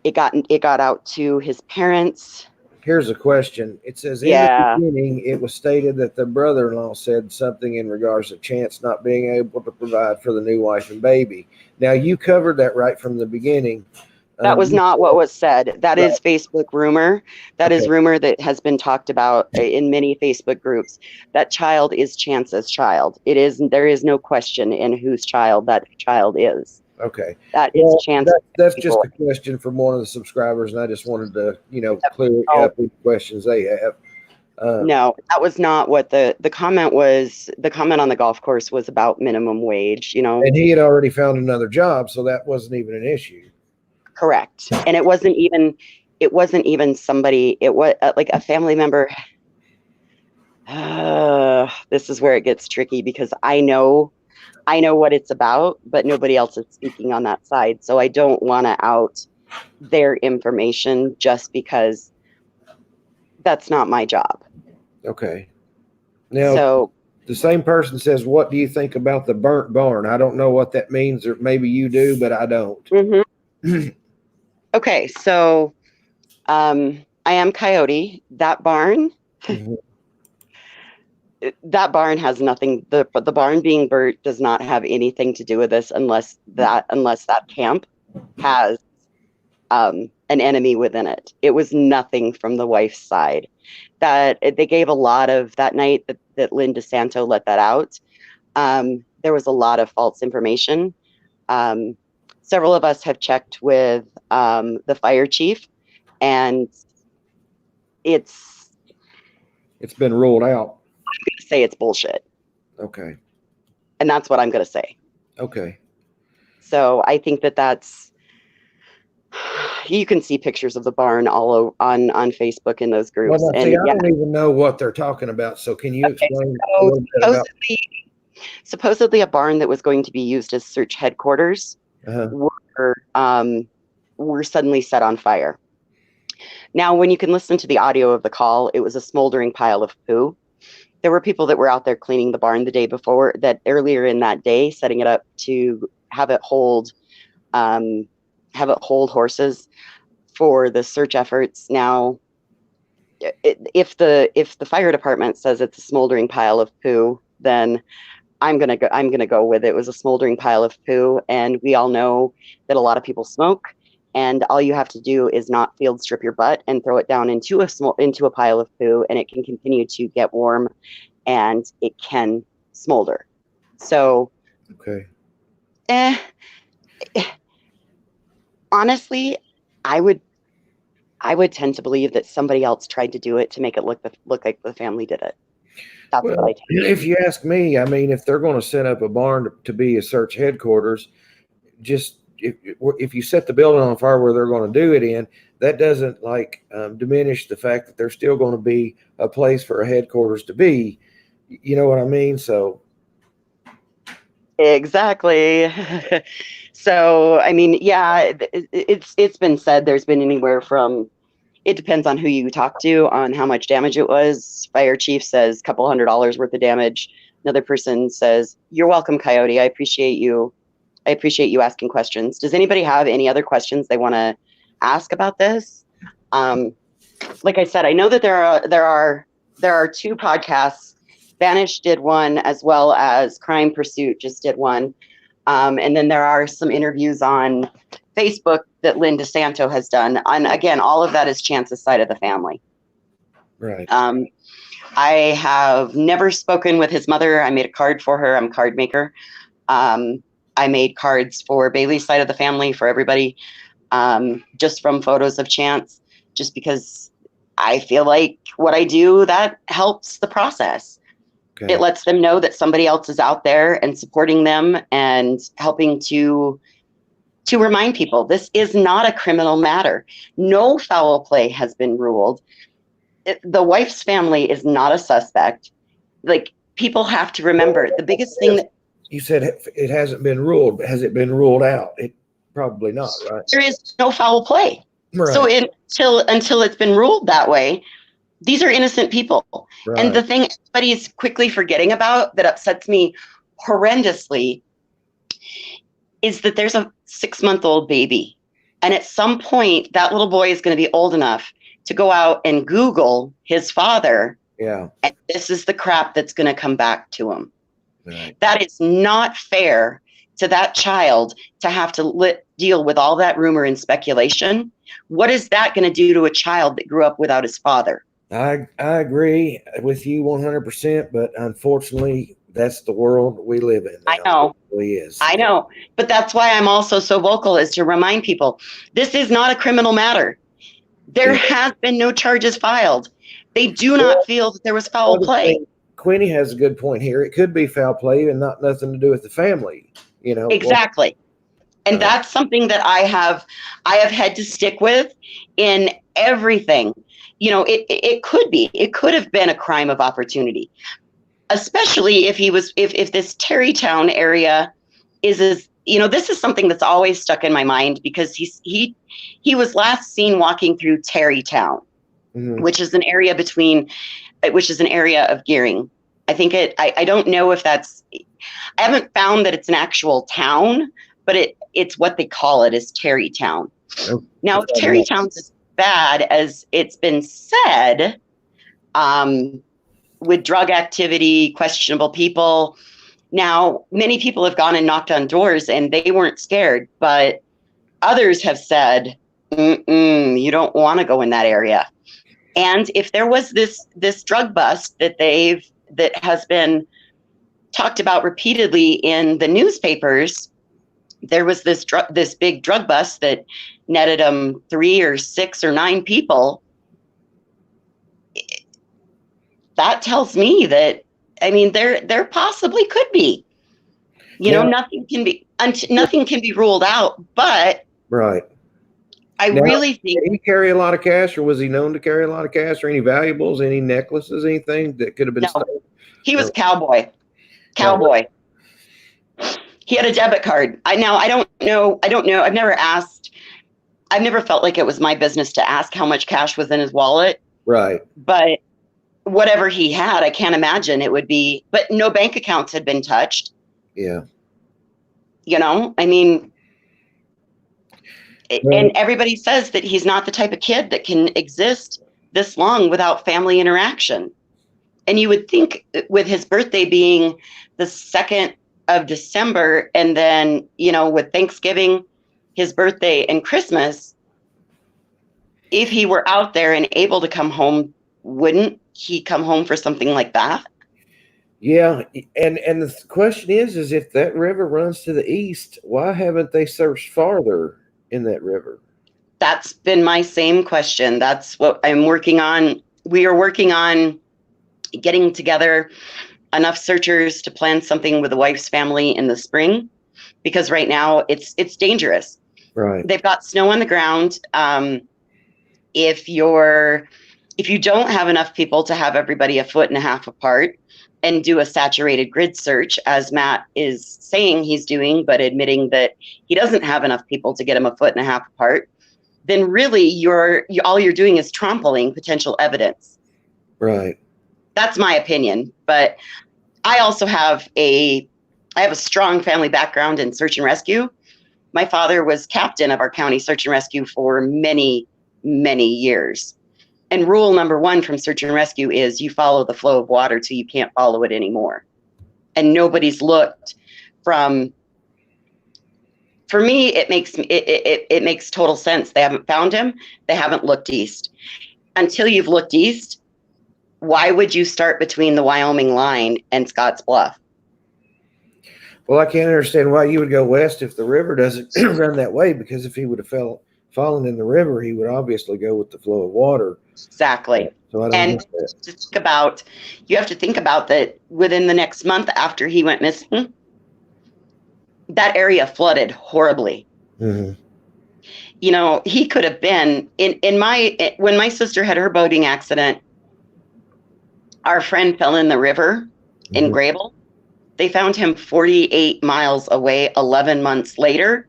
it got out to his parents. Here's a question. It says, in the beginning, it was stated that the brother-in-law said something in regards to Chance not being able to provide for the new wife and baby. Now, you covered that right from the beginning. That was not what was said. That is Facebook rumor. That is rumor that has been talked about in many Facebook groups. That child is Chance's child. There is no question in whose child that child is. Okay. That is Chance. That's just a question from one of the subscribers, and I just wanted to, clear up any questions they have. No, that was not what the comment was. The comment on the golf course was about minimum wage, And he had already found another job, so that wasn't even an issue. Correct. And it wasn't even somebody, it was like a family member. This is where it gets tricky, because I know what it's about, but nobody else is speaking on that side. So I don't want to out their information just because that's not my job. Okay. Now, the same person says, what do you think about the burnt barn? I don't know what that means, or maybe you do, but I don't. Mm-hmm. Okay, so I am Coyote. That barn, that barn has nothing. The barn being burnt does not have anything to do with this, unless that camp has an enemy within it. It was nothing from the wife's side. That they gave a lot of that night that Lynn DeSanto let that out. There was a lot of false information. Several of us have checked with the fire chief, and it's been ruled out. I'm going to say it's bullshit. Okay. And that's what I'm going to say. Okay. So I think that's, you can see pictures of the barn all over, on Facebook in those groups. Well, see, I don't even know what they're talking about. So can you explain a little bit about? Supposedly a barn that was going to be used as search headquarters were suddenly set on fire. Now, when you can listen to the audio of the call, it was a smoldering pile of poo. There were people that were out there cleaning the barn the day before, that earlier in that day, setting it up to have it hold horses for the search efforts. Now, if the fire department says it's a smoldering pile of poo, then I'm gonna go with it. It was a smoldering pile of poo, and we all know that a lot of people smoke, and all you have to do is not field strip your butt and throw it down into a pile of poo, and it can continue to get warm, and it can smolder. So, okay. Honestly, I would tend to believe that somebody else tried to do it to make it look like the family did it. That's what I think. If you ask me, I mean, if they're going to set up a barn to be a search headquarters, just if you set the building on fire where they're going to do it in, that doesn't diminish the fact that there's still going to be a place for a headquarters to be. You know what I mean? So. Exactly. So, I mean, yeah, it's been said there's been anywhere from it depends on who you talk to on how much damage it was. Fire chief says a couple $100 worth of damage. Another person says, "You're welcome, Coyote. I appreciate you. I appreciate you asking questions." Does anybody have any other questions they want to ask about this? Like I said, I know that there are two podcasts. Vanish did one, as well as Crime Pursuit just did one. And then there are some interviews on Facebook that Lynn DeSanto has done. And again, all of that is Chance's side of the family. Right. I have never spoken with his mother. I made a card for her. I'm a card maker. I made cards for Bailey's side of the family, for everybody, just from photos of Chance, just because I feel like what I do, that helps the process. Okay. It lets them know that somebody else is out there and supporting them and helping to remind people this is not a criminal matter. No foul play has been ruled. The wife's family is not a suspect. Like, people have to remember the biggest thing that you said it hasn't been ruled, but has it been ruled out? It probably not, right? there is no foul play. Right. So until it's been ruled that way, these are innocent people. Right. And the thing everybody's quickly forgetting about that upsets me horrendously is that there's a 6-month-old baby. And at some point, that little boy is going to be old enough to go out and Google his father. Yeah. And this is the crap that's going to come back to him. Right. That is not fair to that child to have to deal with all that rumor and speculation. What is that going to do to a child that grew up without his father? I agree with you 100%, but unfortunately, that's the world we live in now. I know. It really is. I know. But that's why I'm also so vocal, is to remind people, this is not a criminal matter. There has been no charges filed. They do not feel that there was foul play. Queenie has a good point here. It could be foul play and nothing to do with the family, you know. Exactly. And that's something that I have had to stick with in everything. You know, it could have been a crime of opportunity, especially if this Terrytown area is, you know, this is something that's always stuck in my mind, because he was last seen walking through Terrytown, which is an area of Gearing. I think I don't know if that's, I haven't found that it's an actual town, but it's what they call it, is Terrytown. Oh, now, if Terrytown's as bad as it's been said, with drug activity, questionable people. Now, many people have gone and knocked on doors and they weren't scared, but others have said, you don't want to go in that area. And if there was this drug bust that has been talked about repeatedly in the newspapers, there was this big drug bust that netted them 3 or 6 or 9 people. That tells me that, I mean, there possibly could be, nothing can be ruled out, but right. I really think. Did he carry a lot of cash, or was he known to carry a lot of cash, or any valuables, any necklaces, anything that could have been stolen? He was cowboy. He had a debit card. I don't know. I've never felt like it was my business to ask how much cash was in his wallet. Right. But whatever he had, I can't imagine it would be, but no bank accounts had been touched. Yeah. You know, I mean, and everybody says that he's not the type of kid that can exist this long without family interaction. And you would think, with his birthday being the 2nd of December, and then, with Thanksgiving, his birthday, and Christmas, if he were out there and able to come home, wouldn't he come home for something like that? Yeah. And the question is if that river runs to the east, why haven't they searched farther in that river? That's been my same question. That's what I'm working on. We are working on getting together enough searchers to plan something with the wife's family in the spring, because right now it's dangerous. Right. They've got snow on the ground. If you don't have enough people to have everybody 1.5 feet apart and do a saturated grid search, as Matt is saying he's doing, but admitting that he doesn't have enough people to get them 1.5 feet apart, then really all you're doing is trampling potential evidence. Right. That's my opinion. But I also have a strong family background in search and rescue. My father was captain of our county search and rescue for many, many years. And rule number one from search and rescue is you follow the flow of water till you can't follow it anymore. And nobody's looked from, for me, it makes total sense. They haven't found him. They haven't looked east. Until you've looked east, why would you start between the Wyoming line and Scotts Bluff? Well, I can't understand why you would go west if the river doesn't run that way, because if he would have fallen in the river, he would obviously go with the flow of water. Exactly. So I don't And get that. you have to think about that within the next month after he went missing, that area flooded horribly. Mm-hmm. You know, he could have been when my sister had her boating accident, our friend fell in the river in Mm-hmm. Grable. They found him 48 miles away 11 months later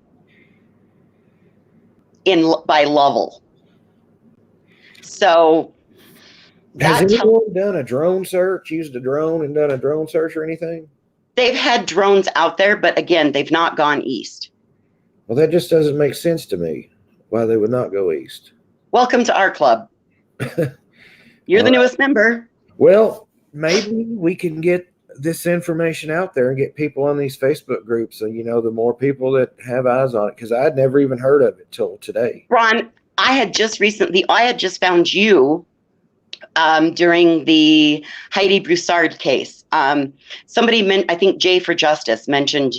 by Lovell. So has anyone done a drone search, used a drone and done a drone search or anything? They've had drones out there, but again, they've not gone east. Well, that just doesn't make sense to me, why they would not go east. Welcome to our club. You're the newest member. Well, maybe we can get this information out there and get people on these Facebook groups. So, you know, the more people that have eyes on it, because I'd never even heard of it till today. Ron, I had just found you during the Heidi Broussard case. Somebody, I think Jay for Justice mentioned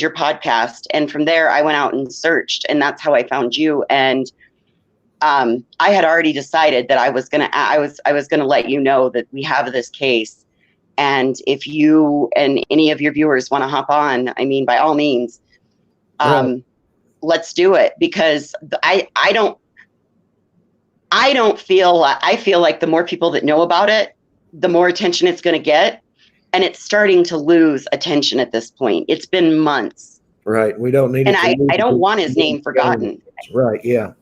your podcast, and from there I went out and searched, and that's how I found you. And I had already decided that I was gonna let you know that we have this case, and if you and any of your viewers want to hop on, I mean, by all means, let's do it, because I feel like the more people that know about it, the more attention it's going to get. And it's starting to lose attention at this point. It's been months. Right. We don't need and I don't want his name forgotten. Right. Yeah.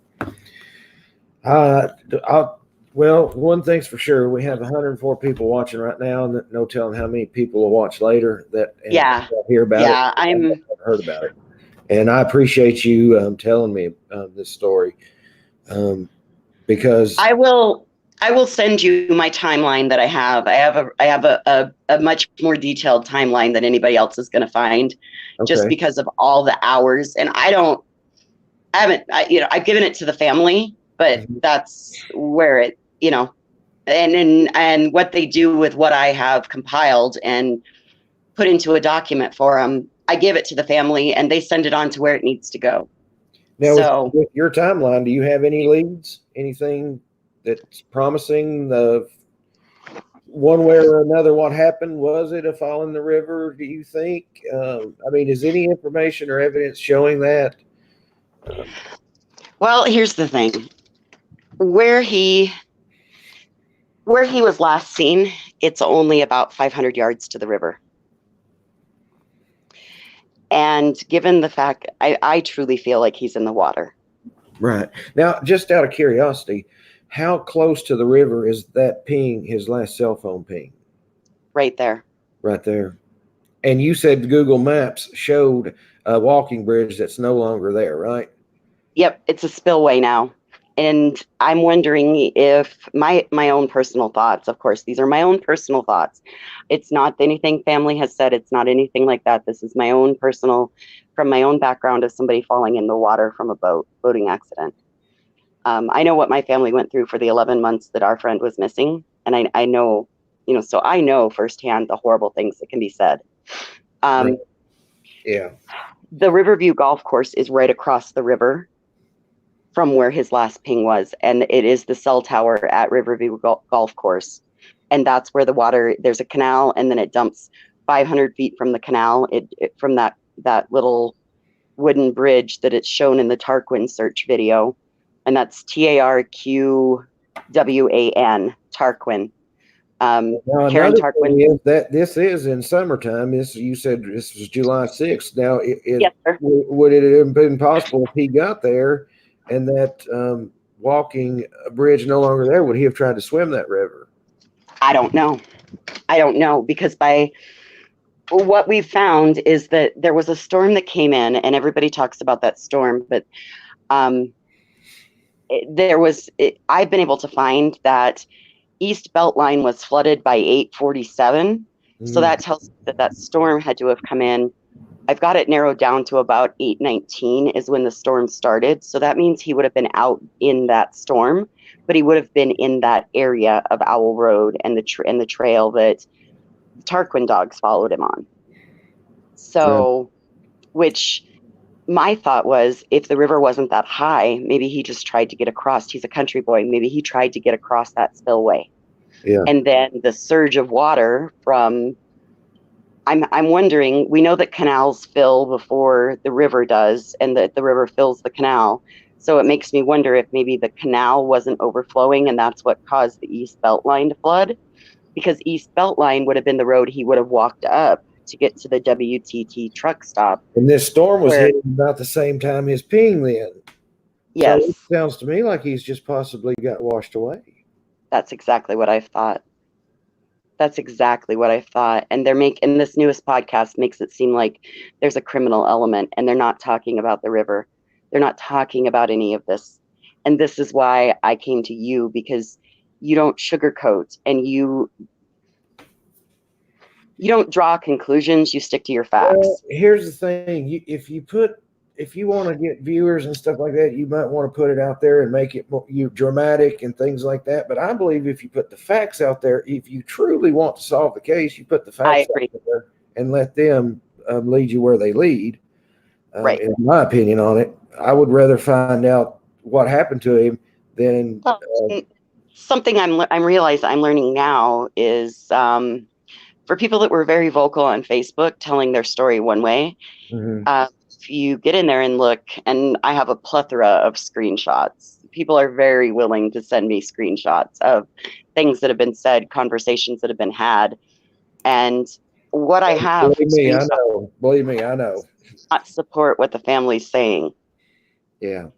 Well, one thing's for sure. We have 104 people watching right now, and no telling how many people will watch later that hear about it. Yeah, I've heard about it. And I appreciate you telling me this story. Because I will send you my timeline that I have. I have a much more detailed timeline than anybody else is going to find, just because of all the hours. And I've given it to the family, but that's where it, and what they do with what I have compiled and put into a document for them. I give it to the family, and they send it on to where it needs to go. Now, with your timeline, do you have any leads? Anything that's promising the one way or another? What happened? Was it a fall in the river? Do you think? Is any information or evidence showing that? Well, here's the thing: where he was last seen, it's only about 500 yards to the river. And given the fact, I truly feel like he's in the water. Right. Now, just out of curiosity, how close to the river is that ping, his last cell phone ping? Right there. Right there. And you said Google Maps showed a walking bridge that's no longer there, right? Yep. It's a spillway now. And I'm wondering if my own personal thoughts, of course, these are my own personal thoughts. It's not anything family has said. It's not anything like that. This is my own personal, from my own background of somebody falling in the water from a boating accident. I know what my family went through for the 11 months that our friend was missing. And I know, so I know firsthand the horrible things that can be said. Right. Yeah. The Riverview Golf Course is right across the river from where his last ping was. And it is the cell tower at Riverview Golf Course. And that's where the water, there's a canal, and then it dumps 500 feet from the canal, from that little wooden bridge that it's shown in the Tarquin search video. And that's Tarqwan, Tarquin. Karen Tarquin. That this is in summertime. You said this was July 6th. Now, Yes, sir. would it have been possible if he got there and that walking bridge no longer there, would he have tried to swim that river? I don't know. I don't know because by what we've found is that there was a storm that came in, and everybody talks about that storm, but um, I've been able to find that East Beltline was flooded by 8:47. So Mm, that tells me that that storm had to have come in. I've got it narrowed down to about 8:19 is when the storm started. So that means he would have been out in that storm, but he would have been in that area of Owl Road and the trail that the Tarquin dogs followed him on. right. So, which my thought was if the river wasn't that high, maybe he just tried to get across. He's a country boy. Maybe he tried to get across that spillway. Yeah. And then the surge of water from I'm wondering, we know that canals fill before the river does and that the river fills the canal. So it makes me wonder if maybe the canal wasn't overflowing and that's what caused the East Beltline to flood, because East Beltline would have been the road he would have walked up to get to the WTT truck stop And this storm was where hitting about the same time as Ping then. So it yes, sounds to me like he's just possibly got washed away. that's exactly what I thought. That's exactly what I thought. And this newest podcast makes it seem like there's a criminal element and they're not talking about the river. They're not talking about any of this. And this is why I came to you, because you don't sugarcoat and you don't draw conclusions, you stick to your Well, facts. here's the thing: if you want to get viewers and stuff like that, you might want to put it out there and make it you dramatic and things like that. But I believe if you put the facts out there, if you truly want to solve the case, you put the I facts agree. out there and let them lead you where they lead. Right. In my opinion on it, I would rather find out what happened to him than Well, something I'm realize I'm learning now is for people that were very vocal on Facebook telling their story one way. mhm. Uh, if you get in there and look, and I have a plethora of screenshots, people are very willing to send me screenshots of things that have been said, conversations that have been had. And what I have Believe me, I screenshots know. Believe me, I know. not support what the family's saying. Yeah.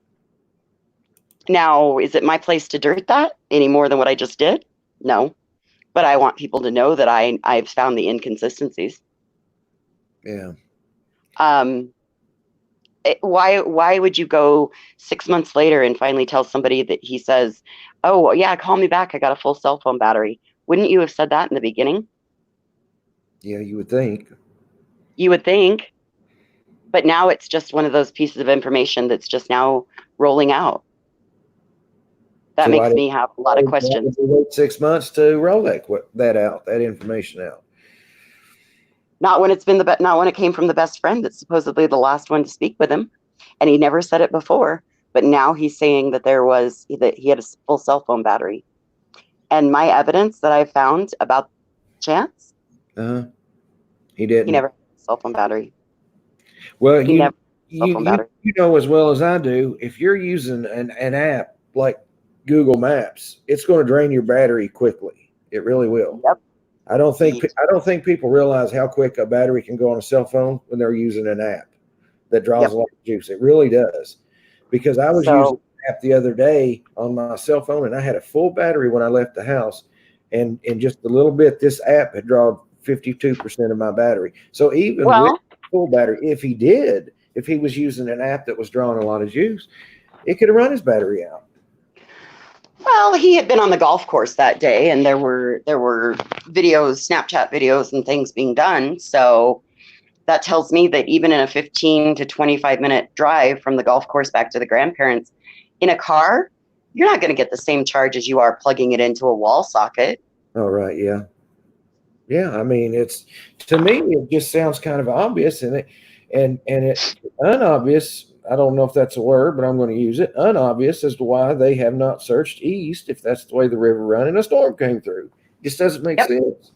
Now, is it my place to dirt that any more than what I just did? No. But I want people to know that I've found the inconsistencies. Yeah. Um, why would you go 6 months later and finally tell somebody that he says, oh yeah, call me back, I got a full cell phone battery? Wouldn't you have said that in the beginning? Yeah, you would think. You would think, but now it's just one of those pieces of information that's just now rolling out. That So makes me have a lot of why did questions. we wait 6 months to roll that out, that information out? Not when it's been not when it came from the best friend that's supposedly the last one to speak with him, and he never said it before, but now he's saying that he had a full cell phone battery. And my evidence that I found about Chance, Uh-huh. He he didn't. never had a cell phone battery. Well, He never had a cell you phone you battery. you know as well as I do, if you're using an app like Google Maps, it's going to drain your battery quickly. It really will. Yep. I don't think people realize how quick a battery can go on a cell phone when they're using an app that draws a Yep. lot of juice. It really does. Because I was using So, an app the other day on my cell phone and I had a full battery when I left the house. And in just a little bit, this app had drawn 52% of my battery. So even with well, full battery, if he was using an app that was drawing a lot of juice, it could have run his battery out. he had been on the golf course that day, and there were videos, Snapchat videos, and things being done. So that tells me that even in a 15 to 25-minute drive from the golf course back to the grandparents, in a car, you're not going to get the same charge as you are plugging it into a wall socket. Oh, right. Yeah. Yeah. I mean, it's to me, it just sounds kind of obvious and it unobvious. I don't know if that's a word, but I'm going to use it. Unobvious as to why they have not searched east if that's the way the river ran and a storm came through. Just doesn't make Yep. sense.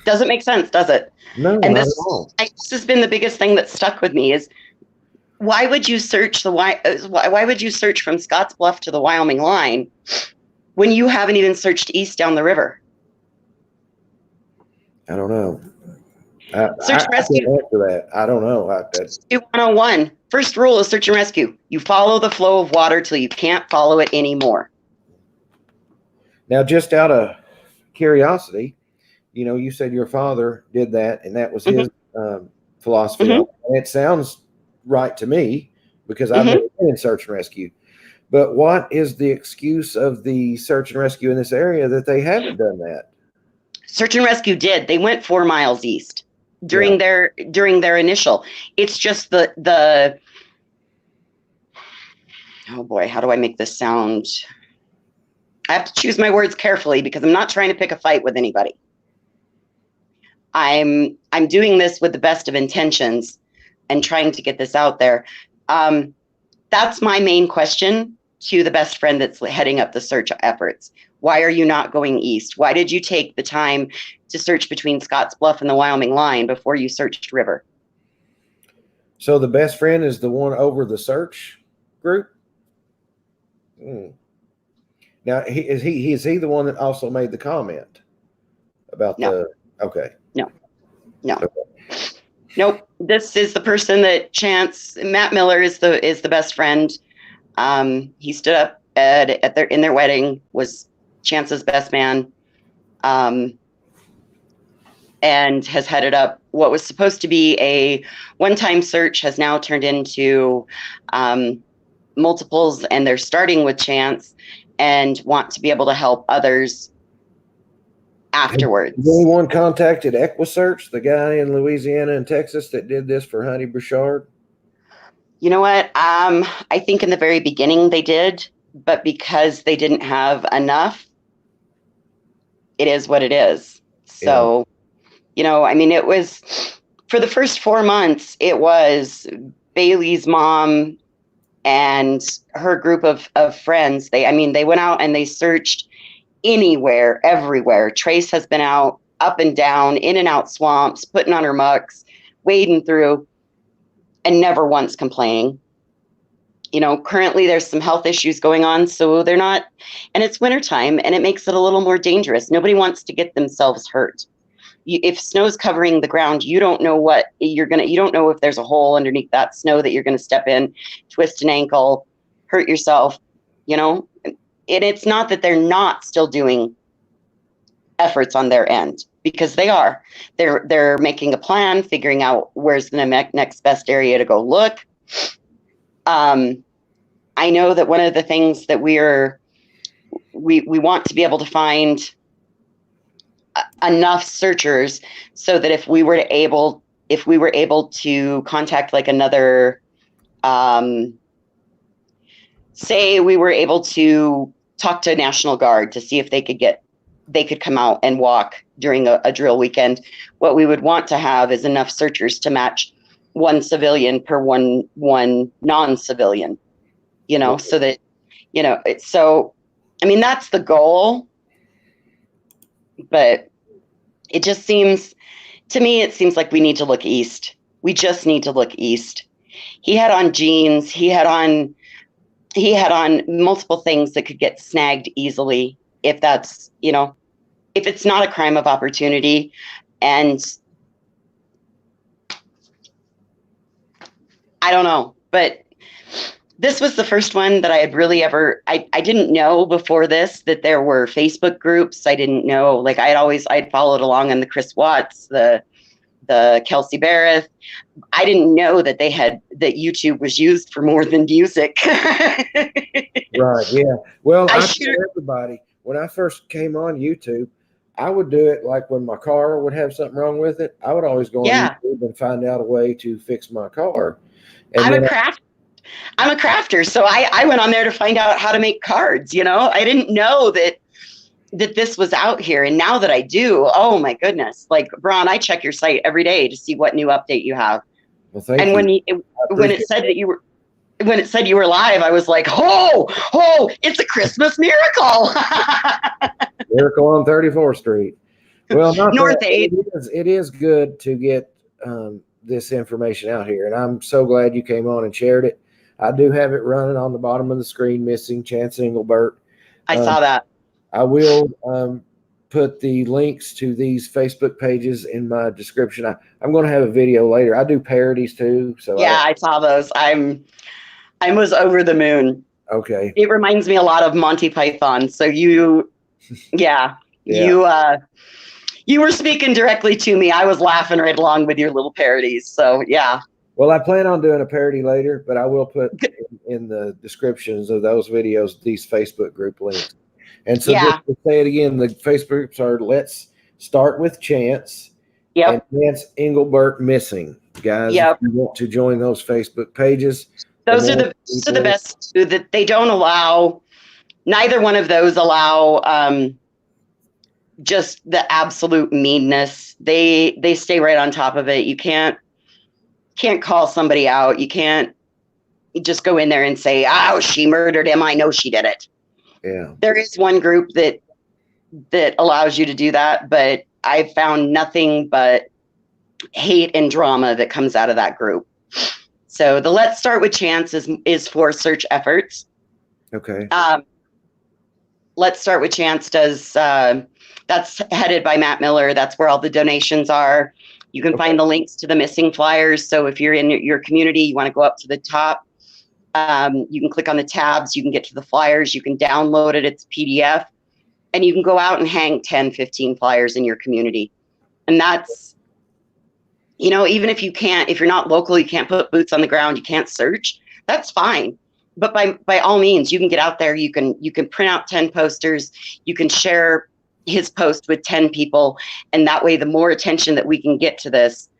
Doesn't make sense, does it? No, And not at all. this has been the biggest thing that stuck with me is why would you search why would you search from Scottsbluff to the Wyoming line when you haven't even searched east down the river? I don't know. Search and I rescue. can't answer that. I don't know. 101. First rule is search and rescue. You follow the flow of water till you can't follow it anymore. Now, just out of curiosity, you said your father did that, and that was his philosophy. Mhm. And it sounds right to me because I've Mhm. never been in search and rescue. But what is the excuse of the search and rescue in this area that they haven't done that? Search and rescue did. They went 4 miles east during their initial. It's just the oh boy, how do I make this sound? I have to choose my words carefully because I'm not trying to pick a fight with anybody. I'm doing this with the best of intentions and trying to get this out there. That's my main question to the best friend that's heading up the search efforts. Why are you not going east? Why did you take the time to search between Scotts Bluff and the Wyoming line before you searched River? So the best friend is the one over the search group? Now, is he the one that also made the comment about No. Okay. No. Okay. Nope. This is the person that Matt Miller is the best friend. He stood up in their wedding, was Chance's best man, and has headed up what was supposed to be a one-time search has now turned into multiples, and they're starting with Chance and want to be able to help others afterwards. Has anyone contacted EquiSearch, the guy in Louisiana and Texas that did this for Honey Bouchard? You know what? I think in the very beginning they did, but because they didn't have enough, it is what it is. So, I mean, it was for the first 4 months, it was Bailey's mom and her group of friends. They went out and they searched anywhere, everywhere. Trace has been out, up and down, in and out swamps, putting on her mucks, wading through, and never once complaining. Currently there's some health issues going on, so they're not, and it's wintertime, and it makes it a little more dangerous. Nobody wants to get themselves hurt. If snow's covering the ground, you don't know you don't know if there's a hole underneath that snow that you're going to step in, twist an ankle, hurt yourself, and it's not that they're not still doing efforts on their end, because they are. They're making a plan, figuring out where's the next best area to go look. I know that one of the things that we want to be able to find enough searchers so that if we were able to contact like another, say we were able to talk to National Guard to see if they could come out and walk during a drill weekend. What we would want to have is enough searchers to match one civilian per one non-civilian, so that, so, I mean, that's the goal, but it just seems, to me, it seems like we need to look east. We just need to look east. He had on jeans. He had on multiple things that could get snagged easily if that's, if it's not a crime of opportunity. And I don't know, but this was the first one that I had really ever, I didn't know before this that there were Facebook groups. I didn't know, like I'd followed along on the Chris Watts, the Kelsey Barrett. I didn't know that that YouTube was used for more than music. Right. Yeah. Well, I tell everybody, when I first came on YouTube, I would do it like when my car would have something wrong with it. I would always go on YouTube and find out a way to fix my car. And I'm a crafter, so I went on there to find out how to make cards. I didn't know that this was out here, and now that I do, oh my goodness! Like, Braun, I check your site every day to see what new update you have. Well, thank you. When it said that you were live, I was like, oh, it's a Christmas miracle. Miracle on 34th Street. Well, not North that. 8. It is good to get this information out here, and I'm so glad you came on and shared it. I do have it running on the bottom of the screen, missing Chance Englebert. I saw that. I will put the links to these Facebook pages in my description. I'm going to have a video later. I do parodies too, so Yeah, I saw those. I was over the moon. okay. It reminds me a lot of Monty Python. So yeah, Yeah. you were speaking directly to me. I was laughing right along with your little parodies. So yeah. Well, I plan on doing a parody later, but I will put in the descriptions of those videos these Facebook group links. And so just Yeah. to say it again, the Facebook groups are Let's Start with Chance and Yep. Chance Englebert Missing. Guys, if Yep. you want to join those Facebook pages, Those are the best too, that they don't allow. Neither one of those allow just the absolute meanness. They stay right on top of it. You can't call somebody out. You can't just go in there and say, "Oh, she murdered him. I know she did it." Yeah. There is one group that allows you to do that, but I've found nothing but hate and drama that comes out of that group. So the Let's Start with Chance is for search efforts. Okay. Let's Start with Chance does that's headed by Matt Miller. That's where all the donations are. You can find the links to the missing flyers. So if you're in your community, you want to go up to the top, you can click on the tabs, you can get to the flyers, you can download it, it's PDF, and you can go out and hang 10, 15 flyers in your community. And that's, even if you're not local, you can't put boots on the ground, you can't search, that's fine. But by all means, you can get out there, you can print out 10 posters, you can share his post with 10 people, and that way the more attention that we can get to this,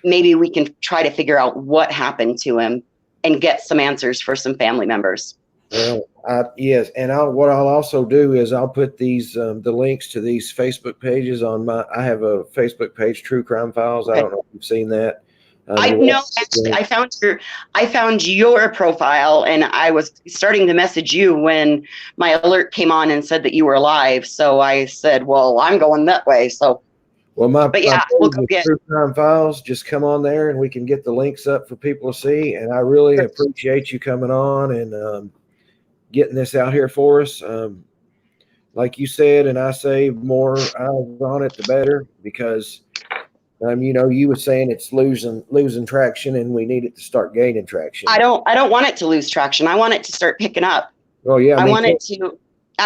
maybe we can try to figure out what happened to him and get some answers for some family members. Well, yes, and what I'll also do is I'll put these the links to these Facebook pages on I have a Facebook page, True Crime Files. I don't know if you've seen that. I know. Actually, I found your profile, and I was starting to message you when my alert came on and said that you were alive. So I said, "Well, I'm going that way." So, well, we'll go get True Crime Files. Just come on there, and we can get the links up for people to see. And I really appreciate you coming on and getting this out here for us. Like you said, and I say, more eyes on it, the better, because. You were saying it's losing traction, and we need it to start gaining traction. I don't want it to lose traction. I want it to start picking up. Oh yeah, I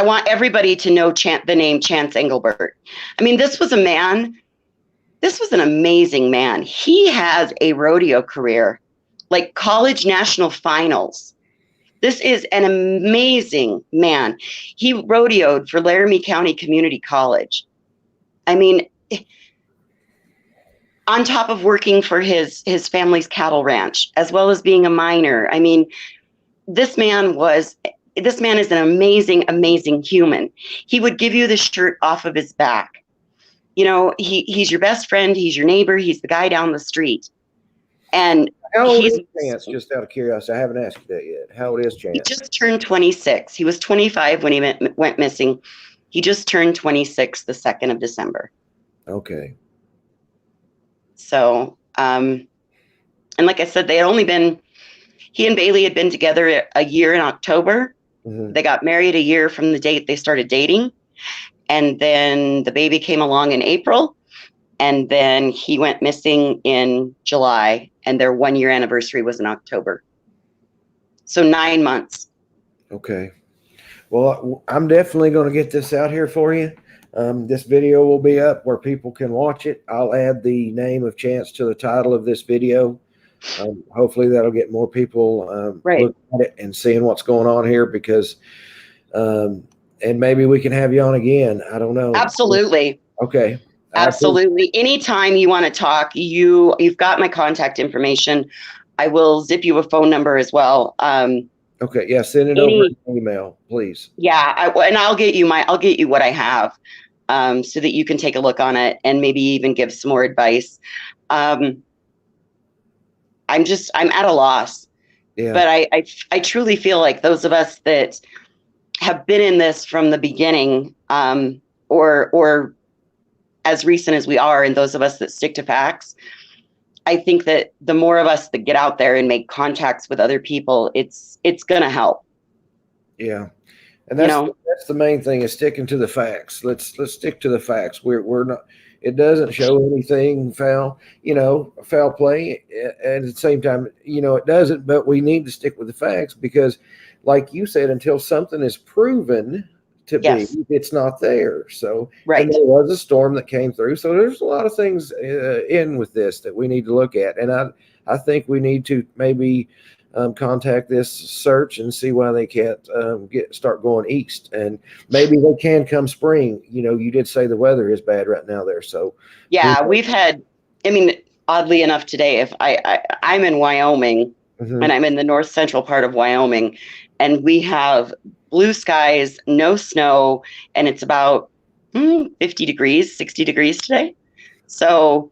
want everybody to know the name Chance Englebert. I mean, this was an amazing man. He has a rodeo career, like college national finals. This is an amazing man. He rodeoed for Laramie County Community College. I mean, on top of working for his family's cattle ranch, as well as being a miner. I mean, this man is an amazing, amazing human. He would give you the shirt off of his back. He's your best friend. He's your neighbor. He's the guy down the street. And how old is Chance? Just out of curiosity, I haven't asked you that yet. How old is Chance? He just turned 26. He was 25 when he went missing. He just turned 26 the 2nd of December. Okay. So, and like I said, he and Bailey had been together a year in October. Mm-hmm. They got married a year from the date they started dating. And then the baby came along in April. And then he went missing in July. And their 1-year anniversary was in October. So 9 months. Okay. Well, I'm definitely going to get this out here for you. This video will be up where people can watch it. I'll add the name of Chance to the title of this video. Hopefully that'll get more people looking at it and seeing what's going on here, because and maybe we can have you on again. I don't know. Absolutely. Okay. Absolutely. Anytime you want to talk, you've got my contact information. I will zip you a phone number as well. Okay. Yeah. Send it over an email, please. Yeah. And I'll get you what I have. So that you can take a look on it and maybe even give some more advice. I'm at a loss. Yeah. But I truly feel like those of us that have been in this from the beginning, or as recent as we are, and those of us that stick to facts, I think that the more of us that get out there and make contacts with other people, it's going to help. Yeah. And you that's know. that's the main thing, is sticking to the facts. Let's stick to the facts. We're not. It doesn't show anything foul, foul play. And at the same time, it doesn't. But we need to stick with the facts because, like you said, until something is proven to be, Yes, it's not there. So, and right. there was a storm that came through. So there's a lot of things in with this that we need to look at. And I think we need to maybe contact this search and see why they can't start going east, and maybe they can come spring. You did say the weather is bad right now there, so who Yeah, we've had, I mean, oddly enough today, if I'm in Wyoming, knows? and I'm in the north central part of Wyoming, and we have blue skies, no snow, and it's about 50 degrees, 60 degrees today. So,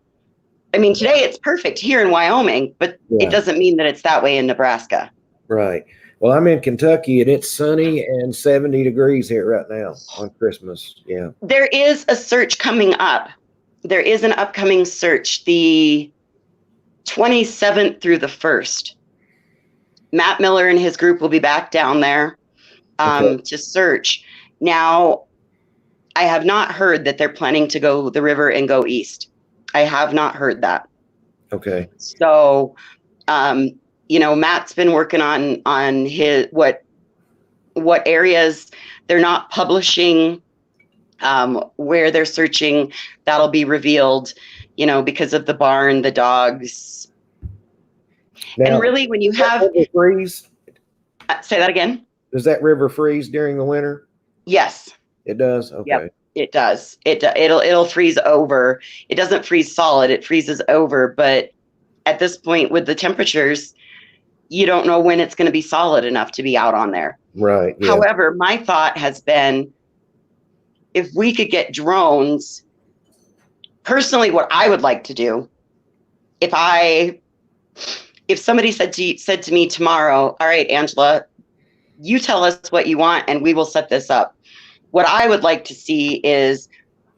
I mean, today it's perfect here in Wyoming, but it Yeah, doesn't mean that it's that way in Nebraska. right. Well, I'm in Kentucky and it's sunny and 70 degrees here right now on Christmas. Yeah. There is a search coming up. There is an upcoming search, the 27th through the 1st. Matt Miller and his group will be back down there Okay. to search. Now, I have not heard that they're planning to go the river and go east. I have not heard that. Okay. So, Matt's been working on his what areas they're not publishing, where they're searching. That'll be revealed, because of the barn, the dogs, and Now, really, when you does that have river freeze? say that again. Does that river freeze during the winter? Yes. It does. Yep. Okay. It does. It'll freeze over. It doesn't freeze solid. It freezes over. But at this point, with the temperatures, you don't know when it's going to be solid enough to be out on there. Right. Yeah. However, my thought has been, if we could get drones, personally, what I would like to do, if somebody said to me tomorrow, all right, Angela, you tell us what you want and we will set this up. What I would like to see is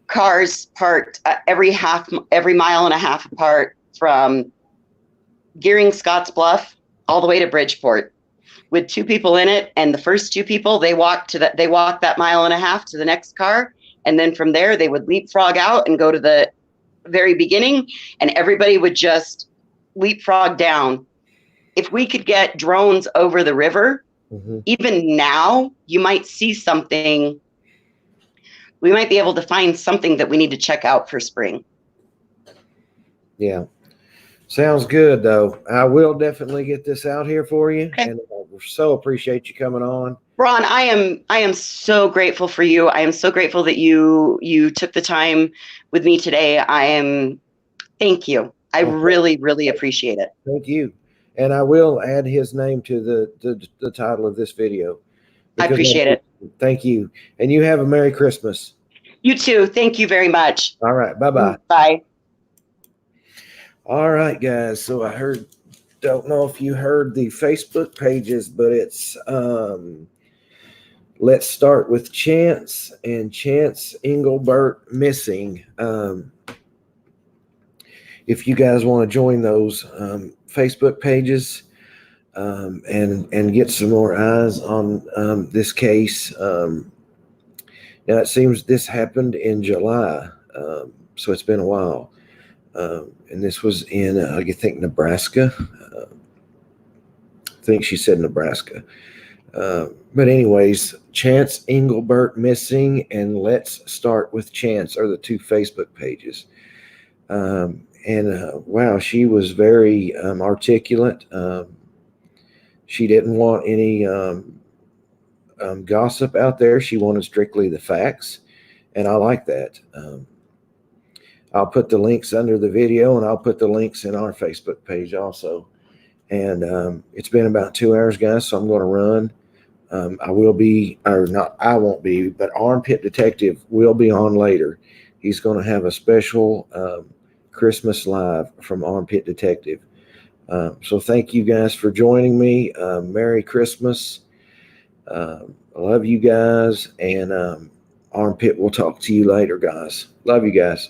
cars parked every mile and a half apart from Gearing, Scotts Bluff, all the way to Bridgeport, with two people in it. And the first two people, they walk that mile and a half to the next car. And then from there, they would leapfrog out and go to the very beginning, and everybody would just leapfrog down. If we could get drones over the river, even now, you might see something. We might be able to find something that we need to check out for spring. Yeah. Sounds good, though. I will definitely get this out here for you, Okay. and I so appreciate you coming on. Ron, I am so grateful for you. I am so grateful that you took the time with me today. Thank you. I really, really appreciate it. Thank you. And I will add his name to the title of this video. I appreciate it. Thank you. And you have a Merry Christmas. You too. Thank you very much. All right. Bye-bye. Bye. All right, guys. So don't know if you heard the Facebook pages, but it's let's start with Chance and Chance Englebert missing. If you guys want to join those Facebook pages and get some more eyes on this case. Now, it seems this happened in July, so it's been a while. And this was in, I think, Nebraska. I think she said Nebraska. But anyways, Chance Englebert missing and Let's Start with Chance are the two Facebook pages. Wow, she was very articulate. She didn't want any gossip out there. She wanted strictly the facts, and I like that. I'll put the links under the video, and I'll put the links in our Facebook page also. And it's been about 2 hours, guys, so I'm going to run. I will be, or not, I won't be, but Armpit Detective will be on later. He's going to have a special Christmas live from Armpit Detective. So thank you guys for joining me. Merry Christmas. I love you guys, and Armpit will talk to you later, guys. Love you guys.